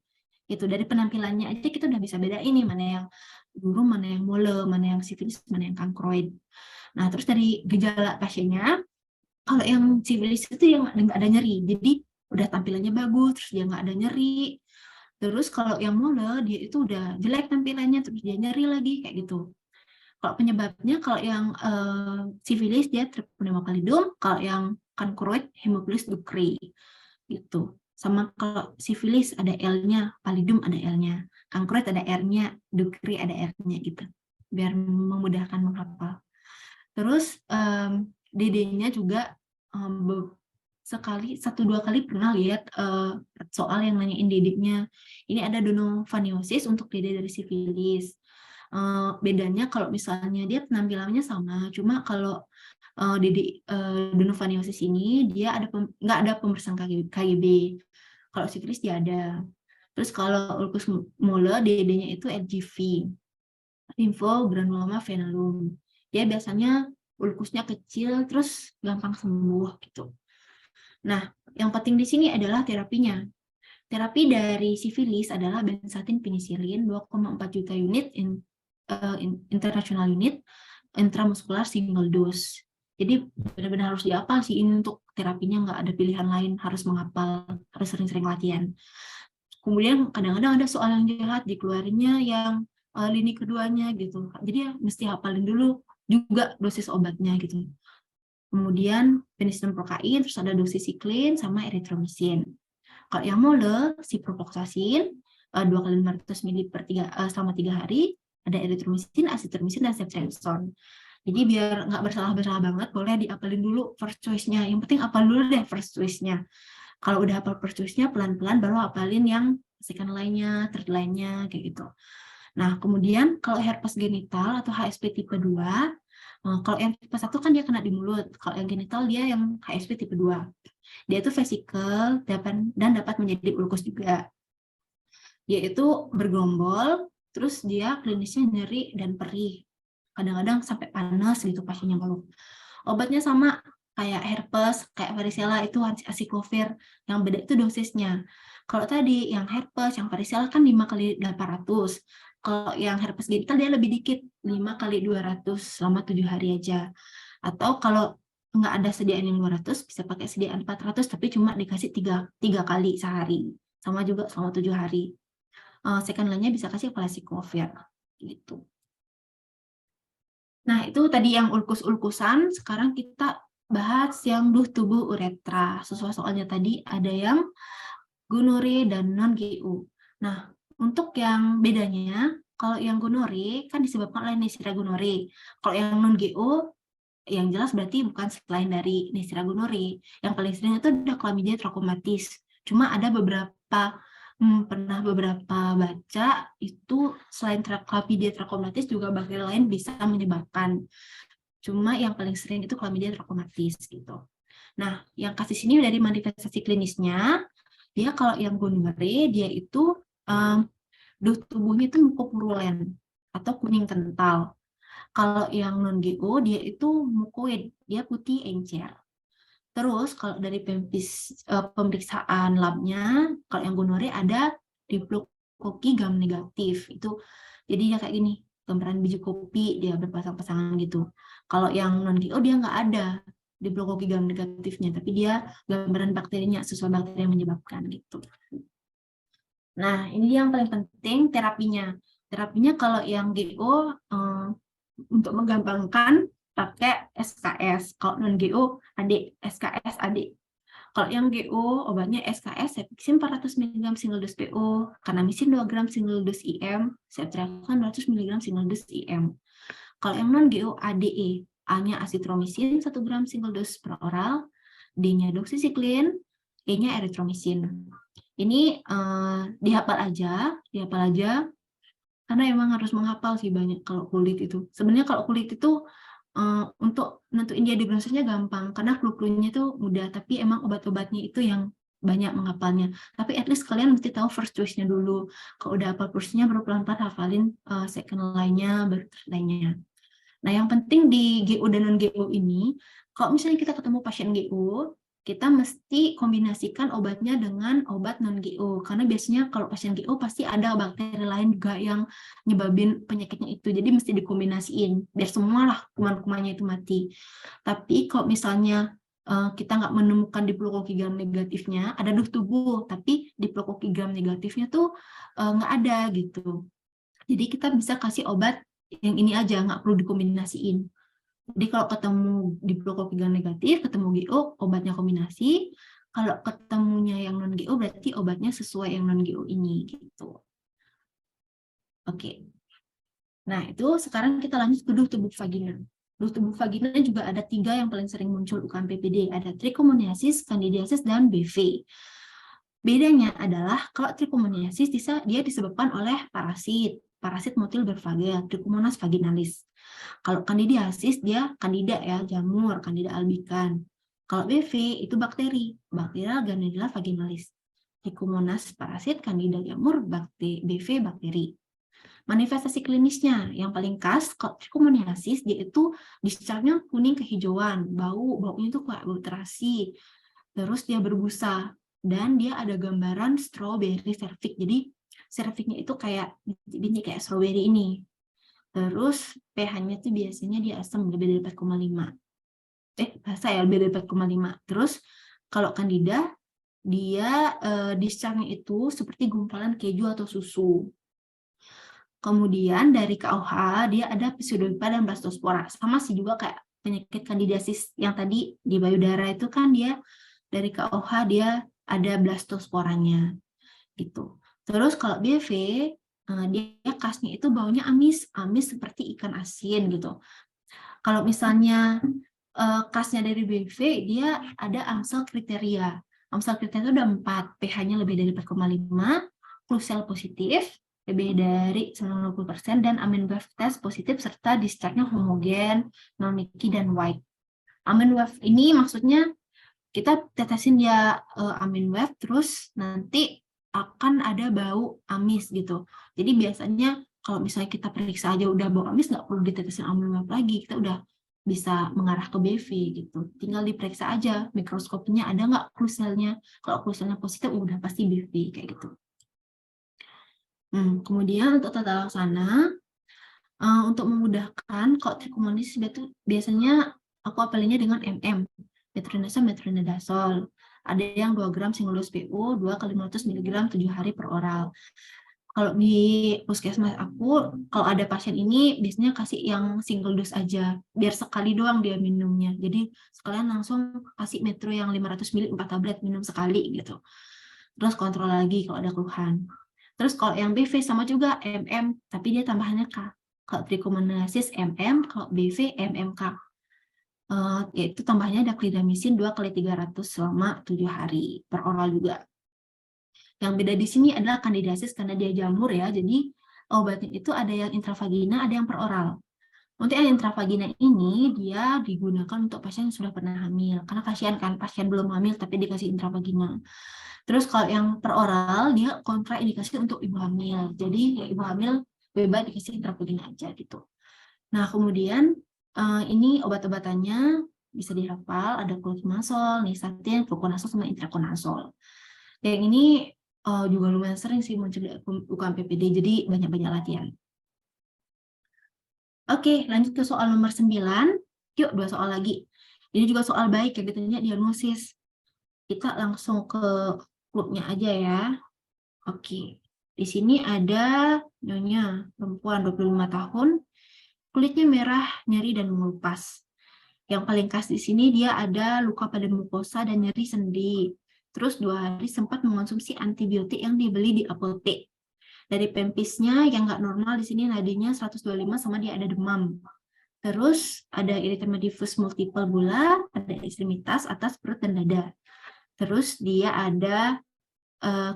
Itu dari penampilannya aja kita udah bisa bedain nih mana yang guru, mana yang mole, mana yang sifilis, mana yang kankroid. Nah, terus dari gejala pasiennya, kalau yang sifilis itu yang nggak ada nyeri, jadi udah tampilannya bagus, terus dia nggak ada nyeri. Terus kalau yang mole, dia itu udah jelek tampilannya, terus dia nyeri lagi, kayak gitu. Kalau penyebabnya, kalau yang sifilis dia Treponema pallidum, kalau yang kankroid Haemophilus ducreyi gitu. Sama kalau sifilis ada L-nya, pallidum ada L-nya, kankroid ada R-nya, ducreyi ada R-nya gitu. Biar memudahkan menghafal. Terus DD-nya juga satu dua kali pernah lihat soal yang nanyain DD-nya. Ini ada donofaniosis untuk DD dari sifilis. Bedanya kalau misalnya dia penampilannya sama, cuma kalau DD donofaniosis ini dia nggak ada pemeriksaan KGB. Kalau sifilis dia ada. Terus kalau ulcus mole, DD-nya itu LGV, lymphogranuloma venulum. Dia biasanya ulkusnya kecil, terus gampang sembuh gitu. Nah, yang penting di sini adalah terapinya. Terapi dari sifilis adalah benzathine penicillin 2,4 juta unit international unit intramuskular single dose. Jadi benar-benar harus dihafal sih ini untuk terapinya, nggak ada pilihan lain, harus menghafal, harus sering-sering latihan. Kemudian kadang-kadang ada soal yang jahat dikeluarinnya yang lini keduanya gitu. Jadi ya mesti hafalin dulu juga dosis obatnya gitu. Kemudian penicillin prokain, terus ada dosis siklin sama erythromycin. Kalau yang mole, ciprofloxacin 2 kali 500 ml selama 3 hari, ada erythromycin, azithromycin, dan ceftriaxone. Jadi biar nggak bersalah-bersalah banget, boleh diapalin dulu first choice-nya. Yang penting apal dulu deh first choice-nya. Kalau udah hafal first choice-nya, pelan-pelan baru hafalin yang second line-nya, third line-nya, kayak gitu. Nah, kemudian kalau herpes genital atau HSP tipe 2, kalau yang tipe 1 kan dia kena di mulut. Kalau yang genital dia yang HSP tipe 2. Dia itu vesikel dan dapat menjadi ulkus juga. Dia itu bergerombol, terus dia klinisnya nyeri dan perih. Kadang-kadang sampai panas gitu pasiennya ngeluh. Obatnya sama kayak herpes, kayak varicella itu acyclovir. Yang beda itu dosisnya. Kalau tadi yang herpes, yang varicella kan 5 kali 800. Kalau yang herpes genital dia lebih dikit, 5 kali 200 selama 7 hari aja. Atau kalau nggak ada sediaan yang 200, bisa pakai sediaan 400, tapi cuma dikasih 3 kali sehari. Sama juga selama 7 hari. Second line-nya bisa kasih valacyclovir. Gitu. Nah, itu tadi yang ulkus-ulkusan. Sekarang kita bahas yang duh tubuh uretra. Sesuai soalnya tadi ada yang gonore dan non-GU. Nah, untuk yang bedanya, kalau yang gonore kan disebabkan oleh Neisseria gonore. Kalau yang non-GU, yang jelas berarti bukan selain dari Neisseria gonore. Yang paling sering itu ada Chlamydia trachomatis. Cuma ada pernah beberapa baca itu selain Chlamydia trachomatis juga bakteri lain bisa menyebabkan. Cuma yang paling sering itu Chlamydia trachomatis gitu. Nah, yang kasus ini dari manifestasi klinisnya, dia kalau yang gonore dia itu duh tubuhnya itu mukopurulen atau kuning kental. Kalau yang non-GO dia itu mukoid, dia putih encer. Terus kalau dari pemeriksaan labnya, kalau yang gonore ada diplokoki gam negatif. Itu jadi dia kayak gini, gambaran biji kopi dia berpasang-pasangan gitu. Kalau yang non-GO dia nggak ada diplokoki gam negatifnya, tapi dia gambaran bakterinya sesuai bakteri yang menyebabkan gitu. Nah, ini yang paling penting terapinya. Terapinya kalau yang GO untuk menggampangkan pakai SKS. Kalau non GO adik, SKS adik. Kalau yang GO obatnya SKS, cefixime 400 mg single dose PO, kanamisin 2 gram single dose IM, ceftriaxone 200 mg single dose IM. Kalau yang non GO ADE, A-nya azithromycin 1 gram single dose per oral, D-nya doxycycline, E-nya erythromycin. Ini dihafal aja, karena emang harus menghafal sih banyak kalau kulit itu. Sebenarnya kalau kulit itu untuk nentuin dia diagnosisnya gampang, karena flu-flunya itu mudah, tapi emang obat-obatnya itu yang banyak menghafalnya. Tapi at least kalian mesti tahu first choice-nya dulu. Kalau udah hafal first-nya, baru pelan-pelan hafalin second line-nya, baru third line-nya. Nah, yang penting di GU dan non-GU ini, kalau misalnya kita ketemu pasien GU, kita mesti kombinasikan obatnya dengan obat non-GO. Karena biasanya kalau pasien GO pasti ada bakteri lain juga yang nyebabin penyakitnya itu. Jadi mesti dikombinasiin, biar semua lah kuman-kumannya itu mati. Tapi kalau misalnya kita nggak menemukan diplokoki gram negatifnya, ada duh tubuh, tapi diplokoki gram negatifnya tuh nggak ada gitu. Jadi kita bisa kasih obat yang ini aja, nggak perlu dikombinasiin. Jadi kalau ketemu diplokoki gram negatif, ketemu GO, obatnya kombinasi. Kalau ketemunya yang non-GO, berarti obatnya sesuai yang non-GO ini gitu. Oke. Nah, itu sekarang kita lanjut ke duh tubuh vagina. Duh tubuh vagina juga ada 3 yang paling sering muncul UKM PPD. Ada trichomoniasis, candidiasis, dan BV. Bedanya adalah kalau trichomoniasis dia disebabkan oleh parasit motil berfaga, Trichomonas vaginalis. Kalau candidiasis dia candida ya, jamur, candida albicans. Kalau BV itu bakteri, Bacteria Gardnerella vaginalis. Trichomonas parasit, candida jamur, BV bakteri. Manifestasi klinisnya yang paling khas kalau trichomoniasis dia itu discharge-nya kuning kehijauan, baunya itu kayak bau terasi. Terus dia berbusa dan dia ada gambaran strawberry cervix. Jadi cervixnya itu kayak bintik kayak strawberry ini. Terus pH-nya tuh biasanya dia asam lebih dari 4,5. Lebih dari 4,5. Terus kalau candida dia discharge-nya itu seperti gumpalan keju atau susu. Kemudian dari KUH dia ada pseudohypa dan blastospora. Sama sih juga kayak penyakit kandidiasis yang tadi di payudara itu kan dia dari KUH dia ada blastosporanya gitu. Terus kalau BV dia khasnya itu baunya amis seperti ikan asin gitu. Kalau misalnya khasnya dari BV dia ada AMSEL kriteria. AMSEL kriteria itu ada 4, pH-nya lebih dari 4,5, Klusial positif, lebih dari 90%, dan Amin-Wave test positif serta discharge-nya homogen, non-leaky, dan white. Amin-Wave ini maksudnya kita tetesin dia Amin-Wave terus nanti akan ada bau amis gitu. Jadi biasanya kalau misalnya kita periksa aja udah bau amis, nggak perlu ditetesin Amin-Wave lagi, kita udah bisa mengarah ke BV gitu. Tinggal diperiksa aja mikroskopinya ada nggak kluselnya. Kalau kluselnya positif udah pasti BV kayak gitu. Kemudian untuk tata laksana, untuk memudahkan kalau trichomoniasis itu biasanya aku apalinnya dengan MM, metronidazole, metronidazole. Ada yang 2 gram single dose PO, 2 kali 500 mg 7 hari per oral. Kalau di puskesmas aku, kalau ada pasien ini biasanya kasih yang single dose aja, biar sekali doang dia minumnya. Jadi sekalian langsung kasih metro yang 500 ml 4 tablet minum sekali gitu. Terus kontrol lagi kalau ada keluhan. Terus kalau yang BV sama juga MM, tapi dia tambahannya K. Kalau trichomoniasis MM, kalau BV MMK. Yaitu tambahnya ada clindamycin 2 kali 300 selama 7 hari per oral juga. Yang beda di sini adalah candidiasis karena dia jamur ya, jadi obatnya itu ada yang intravagina, ada yang per oral. Untuk yang intravagina ini dia digunakan untuk pasien yang sudah pernah hamil, karena kasihan kan pasien belum hamil tapi dikasih intravagina. Terus kalau yang per oral dia kontraindikasi untuk ibu hamil. Jadi ya ibu hamil bebas dikasih intravagina aja gitu. Nah, kemudian ini obat-obatannya bisa dihafal, ada clotrimazole, nystatin, fluconazole sama itraconazole. Yang ini juga lumayan sering sih muncul di UKM PPD, jadi banyak-banyak latihan. Oke, lanjut ke soal nomor 9. Yuk, 2 soal lagi. Ini juga soal baik ya, ditanya diagnosis. Kita langsung ke klubnya aja ya. Oke, di sini ada nyonya perempuan 25 tahun, kulitnya merah, nyeri, dan mengelupas. Yang paling khas di sini dia ada luka pada mukosa dan nyeri sendi. Terus 2 hari sempat mengonsumsi antibiotik yang dibeli di apotek. Dari pempisnya yang nggak normal di sini nadinya 125 sama dia ada demam. Terus ada erythema diffuse multiple bulla, ada ekstremitas atas perut dan dada. Terus dia ada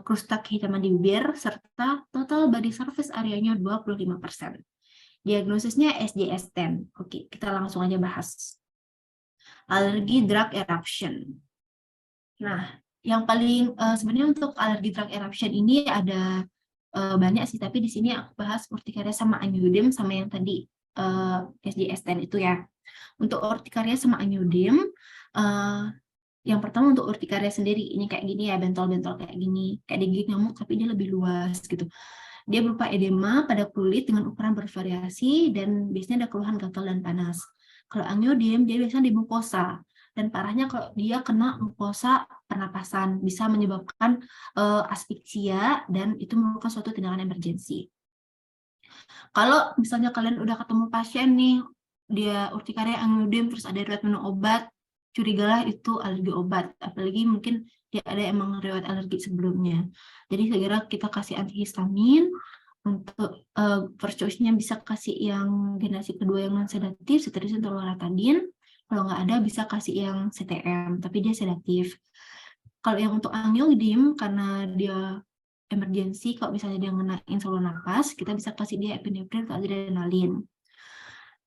krusta kehitaman di bibir serta total body surface area-nya 25%. Diagnosisnya SJS10. Oke, kita langsung aja bahas. Alergi drug eruption. Nah, yang paling sebenarnya untuk alergi drug eruption ini ada banyak sih, tapi di sini aku bahas urtikaria sama aniodem sama yang tadi SJS10 itu ya. Untuk urtikaria sama aniodem Yang pertama untuk urtikaria sendiri, ini kayak gini ya, bentol-bentol kayak gini, kayak digigit nyamuk tapi dia lebih luas gitu. Dia berupa edema pada kulit dengan ukuran bervariasi dan biasanya ada keluhan gatal dan panas. Kalau angioideum dia biasanya di mukosa, dan parahnya kalau dia kena mukosa pernapasan bisa menyebabkan asfiksia dan itu merupakan suatu tindakan emergensi. Kalau misalnya kalian udah ketemu pasien nih, dia urtikaria angioideum terus ada riwayat minum obat, curigalah itu alergi obat, apalagi mungkin dia ada emang riwayat alergi sebelumnya. Jadi segera kita kasih antihistamin. Untuk first choice-nya bisa kasih yang generasi kedua yang non sedatif, cetirizine atau loratadine. Kalau nggak ada bisa kasih yang CTM, tapi dia sedatif. Kalau yang untuk angioideum karena dia emergensi, kalau misalnya dia ngenain saluran napas, kita bisa kasih dia epinephrine atau adrenalin.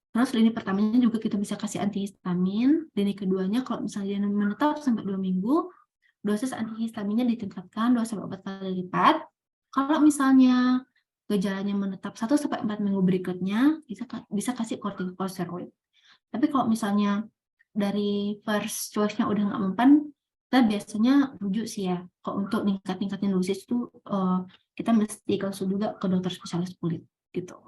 Terus lini pertamanya juga kita bisa kasih antihistamin. Lini keduanya kalau misalnya menetap sampai 2 minggu, dosis antihistaminnya ditingkatkan 2-4 kali lipat. Kalau misalnya gejalanya menetap 1-4 minggu berikutnya, bisa kasih kortikosteroid. Tapi kalau misalnya dari first choice-nya udah nggak mempan, kita biasanya rujuk sih ya. Kalau untuk ningkatin dosis itu kita mesti konsul juga ke dokter spesialis kulit gitu.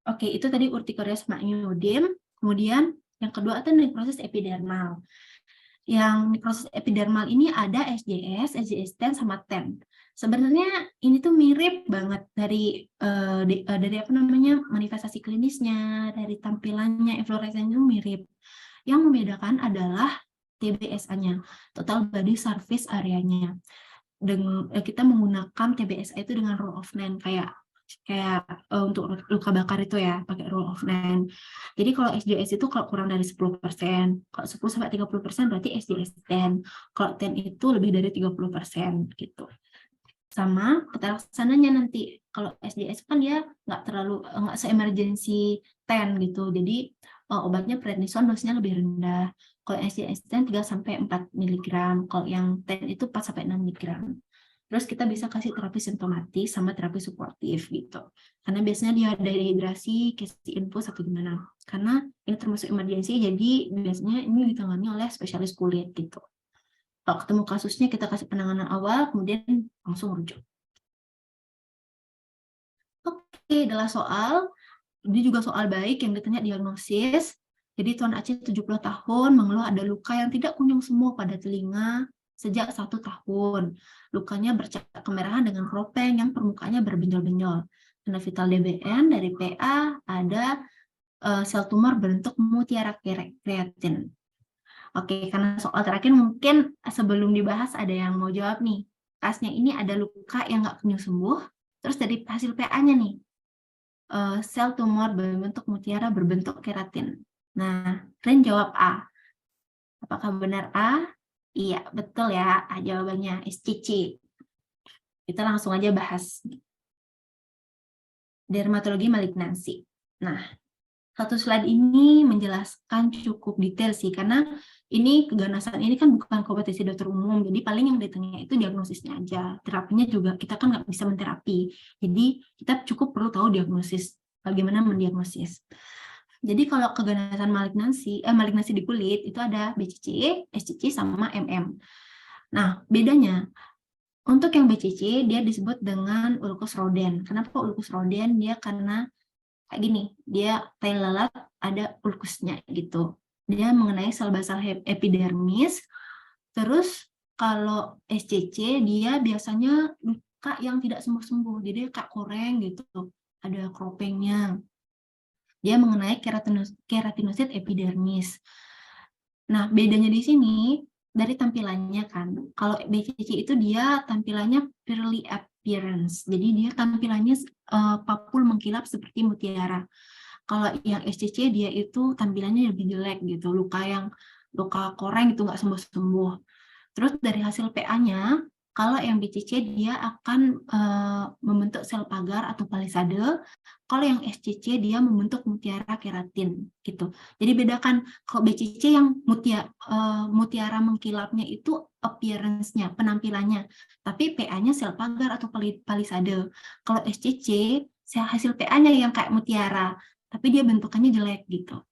Oke, itu tadi urtikaria sama angioideum. Kemudian yang kedua itu nekrosis epidermal. Yang nekrosis epidermal ini ada SJS, SJS10 sama 10. Sebenarnya ini tuh mirip banget dari apa namanya manifestasi klinisnya, dari tampilannya, efloresennya mirip. Yang membedakan adalah TBSA-nya, total body surface area-nya. Kita menggunakan TBSA itu dengan rule of 9 kayak untuk luka bakar itu ya pakai rule of 9. Jadi kalau SJS itu kalau kurang dari 10%, kalau 10-30% berarti SJS 10. Kalau 10 itu lebih dari 30% gitu. Sama tata laksananya nanti kalau SJS kan dia nggak se-emergency 10 gitu. Jadi obatnya prednison dosisnya lebih rendah. Kalau SJS 10 3-4 mg, kalau yang 10 itu 4-6 mg. Terus kita bisa kasih terapi simptomatis sama terapi suportif gitu. Karena biasanya dia ada dehidrasi, kasih infus atau gimana. Karena ini termasuk emergensi, jadi biasanya ini ditangani oleh spesialis kulit gitu. Kalau ketemu kasusnya kita kasih penanganan awal, kemudian langsung rujuk. Oke, adalah soal. Ini juga soal baik yang ditanya diagnosis. Jadi Tuan Aceh 70 tahun mengeluh ada luka yang tidak kunjung sembuh pada telinga sejak 1 tahun. Lukanya bercak kemerahan dengan kropeng yang permukaannya berbenjol-benjol. Tanda vital DBN dari PA ada sel tumor bentuk mutiara kreatin. Oke, karena soal terakhir mungkin sebelum dibahas ada yang mau jawab nih. Kasnya ini ada luka yang nggak kunjung sembuh, terus dari hasil PA-nya nih, sel tumor berbentuk mutiara berbentuk keratin. Nah, Rin jawab A. Apakah benar A? Iya, betul ya. A jawabannya SCC. Kita langsung aja bahas. Dermatologi malignansi. Nah, satu slide ini menjelaskan cukup detail sih, karena ini keganasan ini kan bukan kompetisi dokter umum, jadi paling yang ditanya itu diagnosisnya aja. Terapinya juga kita kan nggak bisa menterapi, jadi kita cukup perlu tahu diagnosis, bagaimana mendiagnosis. Jadi kalau keganasan malignansi di kulit itu ada BCC, SCC, sama MM. Nah, bedanya untuk yang BCC dia disebut dengan ulcus rodens. Kenapa ulcus rodens? Dia karena kayak gini, dia tail lalat ada ulkusnya gitu. Dia mengenai sel basal epidermis. Terus kalau SCC dia biasanya luka yang tidak sembuh-sembuh, jadi kayak koreng gitu, ada kropengnya. Dia mengenai keratinosit epidermis. Nah, bedanya di sini dari tampilannya kan. Kalau BCC itu dia tampilannya pearly appearance. Jadi dia tampilannya papul mengkilap seperti mutiara. Kalau yang SCC dia itu tampilannya lebih jelek gitu. Luka koreng itu nggak sembuh-sembuh. Terus dari hasil PA-nya, kalau yang BCC dia akan membentuk sel pagar atau palisade. Kalau yang SCC dia membentuk mutiara keratin gitu. Jadi bedakan kalau BCC yang mutiara mengkilapnya itu appearance-nya, penampilannya. Tapi PA-nya sel pagar atau palisade. Kalau SCC hasil PA-nya yang kayak mutiara, tapi dia bentukannya jelek gitu.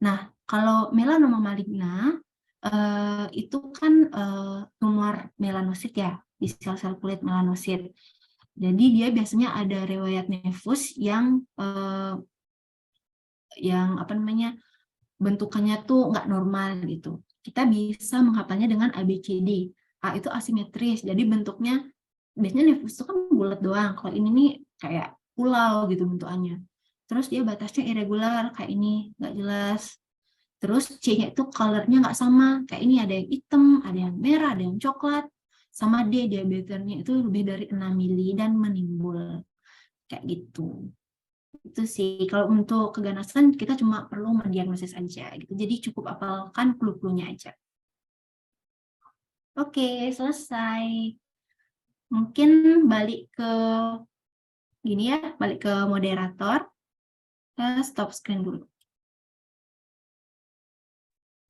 Nah, kalau melanoma maligna itu kan tumor melanosit ya, di sel-sel kulit melanosit. Jadi dia biasanya ada riwayat nefus yang apa namanya, bentukannya tuh nggak normal gitu. Kita bisa menghafalnya dengan ABCD. A itu asimetris, jadi bentuknya biasanya nefus itu kan bulat doang. Kalau ini nih kayak pulau gitu bentukannya. Terus dia batasnya irregular kayak ini, nggak jelas. Terus C-nya itu color-nya nggak sama. Kayak ini ada yang hitam, ada yang merah, ada yang coklat. Sama D, diameternya itu lebih dari 6 mili dan menimbul. Kayak gitu. Itu sih, kalau untuk keganasan kita cuma perlu mendiagnosis aja gitu. Jadi cukup hafalkan clue-cluenya aja. Oke, selesai. Mungkin balik ke gini ya, balik ke moderator. Kita stop screen dulu.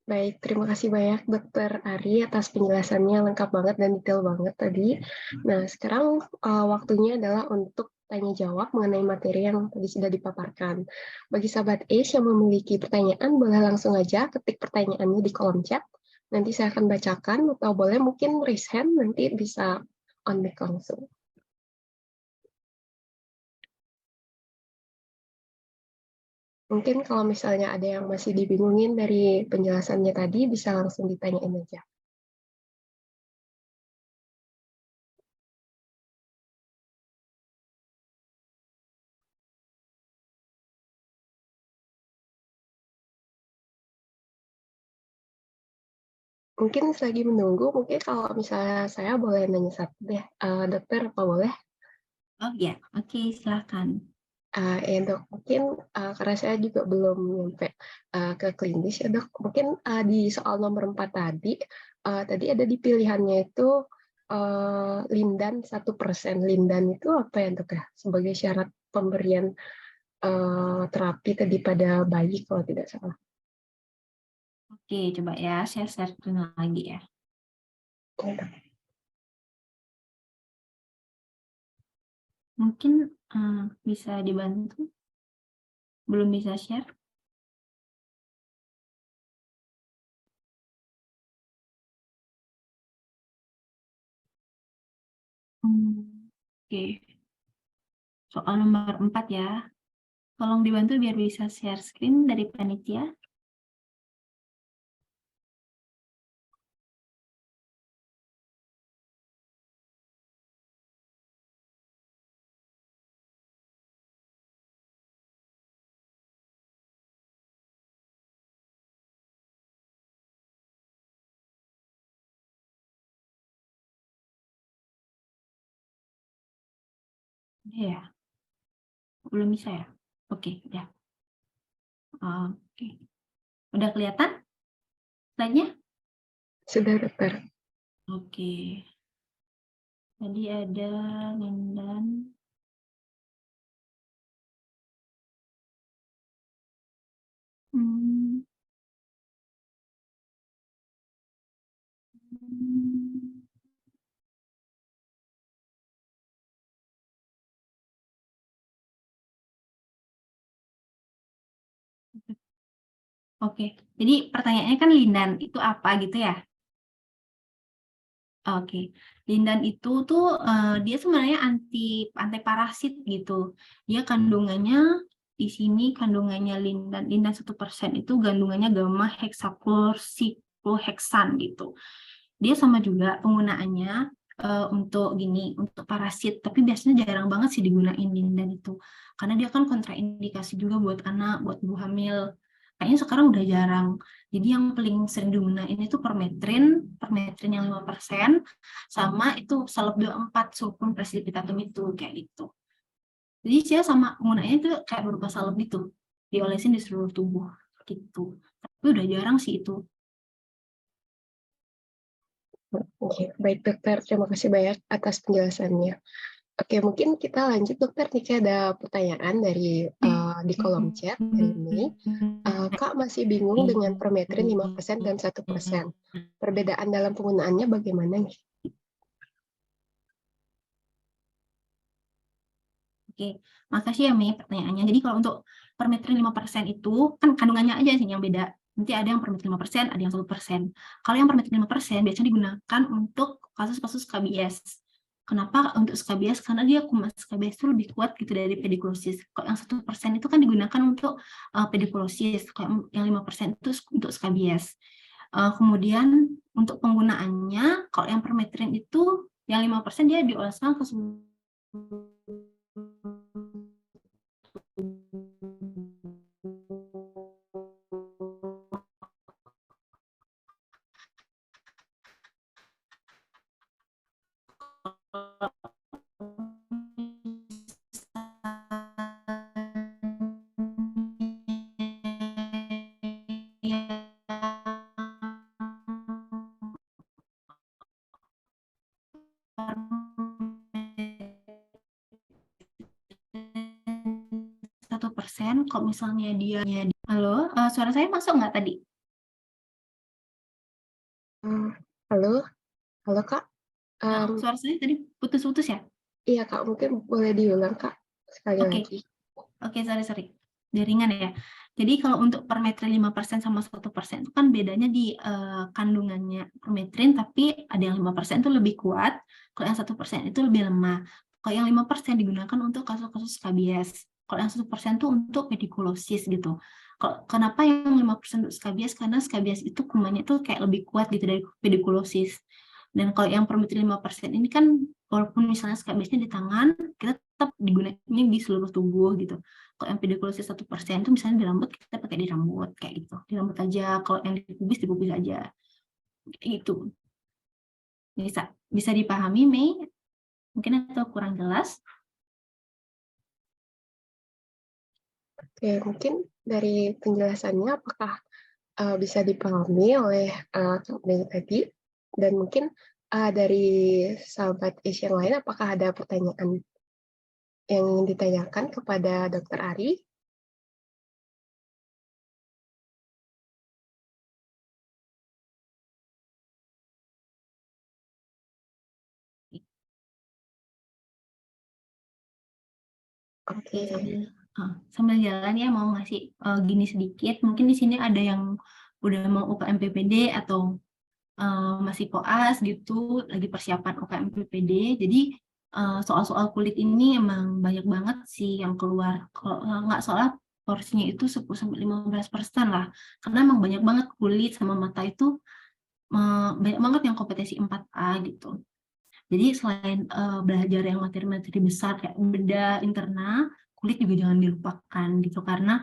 Baik, terima kasih banyak Dokter Ari atas penjelasannya lengkap banget dan detail banget tadi. Nah, sekarang waktunya adalah untuk tanya jawab mengenai materi yang tadi sudah dipaparkan. Bagi sahabat ACE yang memiliki pertanyaan, boleh langsung aja ketik pertanyaannya di kolom chat. Nanti saya akan bacakan, atau boleh mungkin raise hand, nanti bisa on mic langsung. Mungkin kalau misalnya ada yang masih dibingungin dari penjelasannya tadi, bisa langsung ditanyain aja. Mungkin selagi menunggu, mungkin kalau misalnya saya boleh nanya satu deh, dokter, apa boleh? Oh ya, oke, silakan. Dok, mungkin karena saya juga belum nyampe ke klinis ya dok, mungkin di soal nomor 4 tadi, tadi ada di pilihannya itu lindan 1%. Lindan itu apa ya dok ya? Sebagai syarat pemberian terapi tadi pada bayi kalau tidak salah. Oke, coba ya, saya share screen lagi ya. Ya, dok. Mungkin bisa dibantu? Belum bisa share? Oke, soal nomor 4 ya. Tolong dibantu biar bisa share screen dari panitia. Ya, belum bisa ya? Oke, ya. Oke. Udah kelihatan slide-nya? Sudah dokter. Oke. Tadi ada Lindan. Hmm. Oke, jadi pertanyaannya kan lindan itu apa gitu ya? Oke, lindan itu tuh dia sebenarnya anti parasit gitu. Dia kandungannya di sini kandungannya lindan 1% itu kandungannya gamma heksaklorsikloheksan gitu. Dia sama juga penggunaannya untuk untuk parasit, tapi biasanya jarang banget sih digunain lindan itu. Karena dia kan kontraindikasi juga buat anak, buat ibu hamil. Kayaknya sekarang udah jarang. Jadi yang paling sering digunain itu permetrin yang 5%, sama itu salep 24 sulfur presbitatum itu, kayak gitu. Jadi saya sama penggunaannya itu kayak berupa salep gitu, diolesin di seluruh tubuh, gitu. Tapi udah jarang sih itu. Oke, baik dokter, terima kasih banyak atas penjelasannya. Oke, mungkin kita lanjut dokter. Nih ada pertanyaan dari di kolom chat dari Mei. Kak masih bingung dengan permetrin 5% dan 1%. Perbedaan dalam penggunaannya bagaimana nih? Oke, makasih ya Mei pertanyaannya. Jadi kalau untuk permethrin 5% itu kan kandungannya aja sih yang beda. Nanti ada yang permethrin 5%, ada yang 1%. Kalau yang permethrin 5% biasanya digunakan untuk kasus-kasus SKBS. Kenapa untuk SKBS? Karena dia kuman SKBS itu lebih kuat gitu dari pedikulosis. Kalau yang 1% itu kan digunakan untuk pedikulosis. Kalau yang 5% itu untuk SKBS. Kemudian untuk penggunaannya, kalau yang permethrin itu yang 5% dia dioleskan ke %, kalau misalnya dia halo, suara saya masuk nggak tadi? Halo, halo Kak. Suara saya tadi putus-putus ya? Iya Kak, mungkin boleh diulang Kak sekali Oke. lagi. Oke, sorry. Jaringan ya. Jadi kalau untuk permethrin 5% sama 1% itu kan bedanya di kandungannya permethrin, tapi ada yang 5% itu lebih kuat, kalau yang 1% itu lebih lemah. Kalau yang 5% digunakan untuk kasus-kasus skabies. Kalau yang 1% itu untuk pedikulosis gitu. Kenapa yang 5% untuk skabies? Karena skabies itu kumannya tuh kayak lebih kuat gitu dari pedikulosis. Dan kalau yang permethrin 5% ini kan walaupun misalnya skabiesnya di tangan, kita tetap digunakannya di seluruh tubuh gitu. Kalau yang pedikulosis 1% itu misalnya di rambut, kita pakai di rambut kayak gitu. Di rambut aja, kalau yang di pubis aja. Kayak gitu. Bisa dipahami, Mei? Mungkin atau kurang jelas? Oke, mungkin dari penjelasannya apakah bisa dipahami oleh Kak Mei tadi, dan mungkin dari sahabat Asian lain apakah ada pertanyaan yang ingin ditanyakan kepada Dokter Ari? Oke, Oke, sambil jalan ya mau ngasih gini sedikit. Mungkin di sini ada yang udah mau UKM PPD atau masih koas gitu, lagi persiapan UKM PPD. Jadi soal-soal kulit ini emang banyak banget sih yang keluar. Kalau nggak salah porsinya itu 10-15% lah. Karena emang banyak banget kulit sama mata itu banyak banget yang kompetensi 4A gitu. Jadi selain belajar yang materi-materi besar kayak bedah interna, kulit juga jangan dilupakan gitu. Karena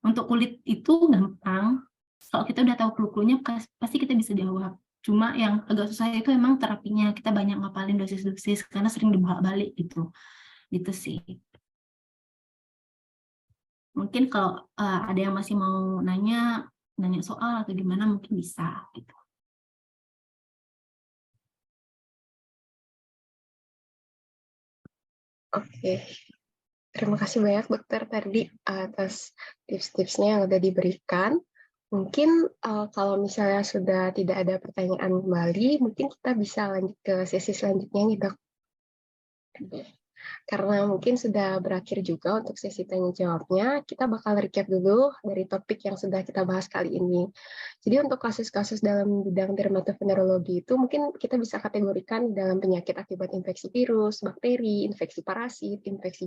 untuk kulit itu gampang, kalau kita udah tahu clue-cluenya pasti kita bisa jawab. Cuma yang agak susah itu emang terapinya, kita banyak ngapalin dosis-dosis karena sering dibolak-balik gitu. Gitu sih. Mungkin kalau ada yang masih mau nanya soal atau gimana mungkin bisa gitu. oke. Terima kasih banyak dokter tadi atas tips-tipsnya yang sudah diberikan. Mungkin kalau misalnya sudah tidak ada pertanyaan kembali, mungkin kita bisa lanjut ke sesi selanjutnya nih dok. Karena mungkin sudah berakhir juga untuk sesi tanya jawabnya, kita bakal recap dulu dari topik yang sudah kita bahas kali ini. Jadi untuk kasus-kasus dalam bidang dermatovenerologi itu mungkin kita bisa kategorikan dalam penyakit akibat infeksi virus, bakteri, infeksi parasit, infeksi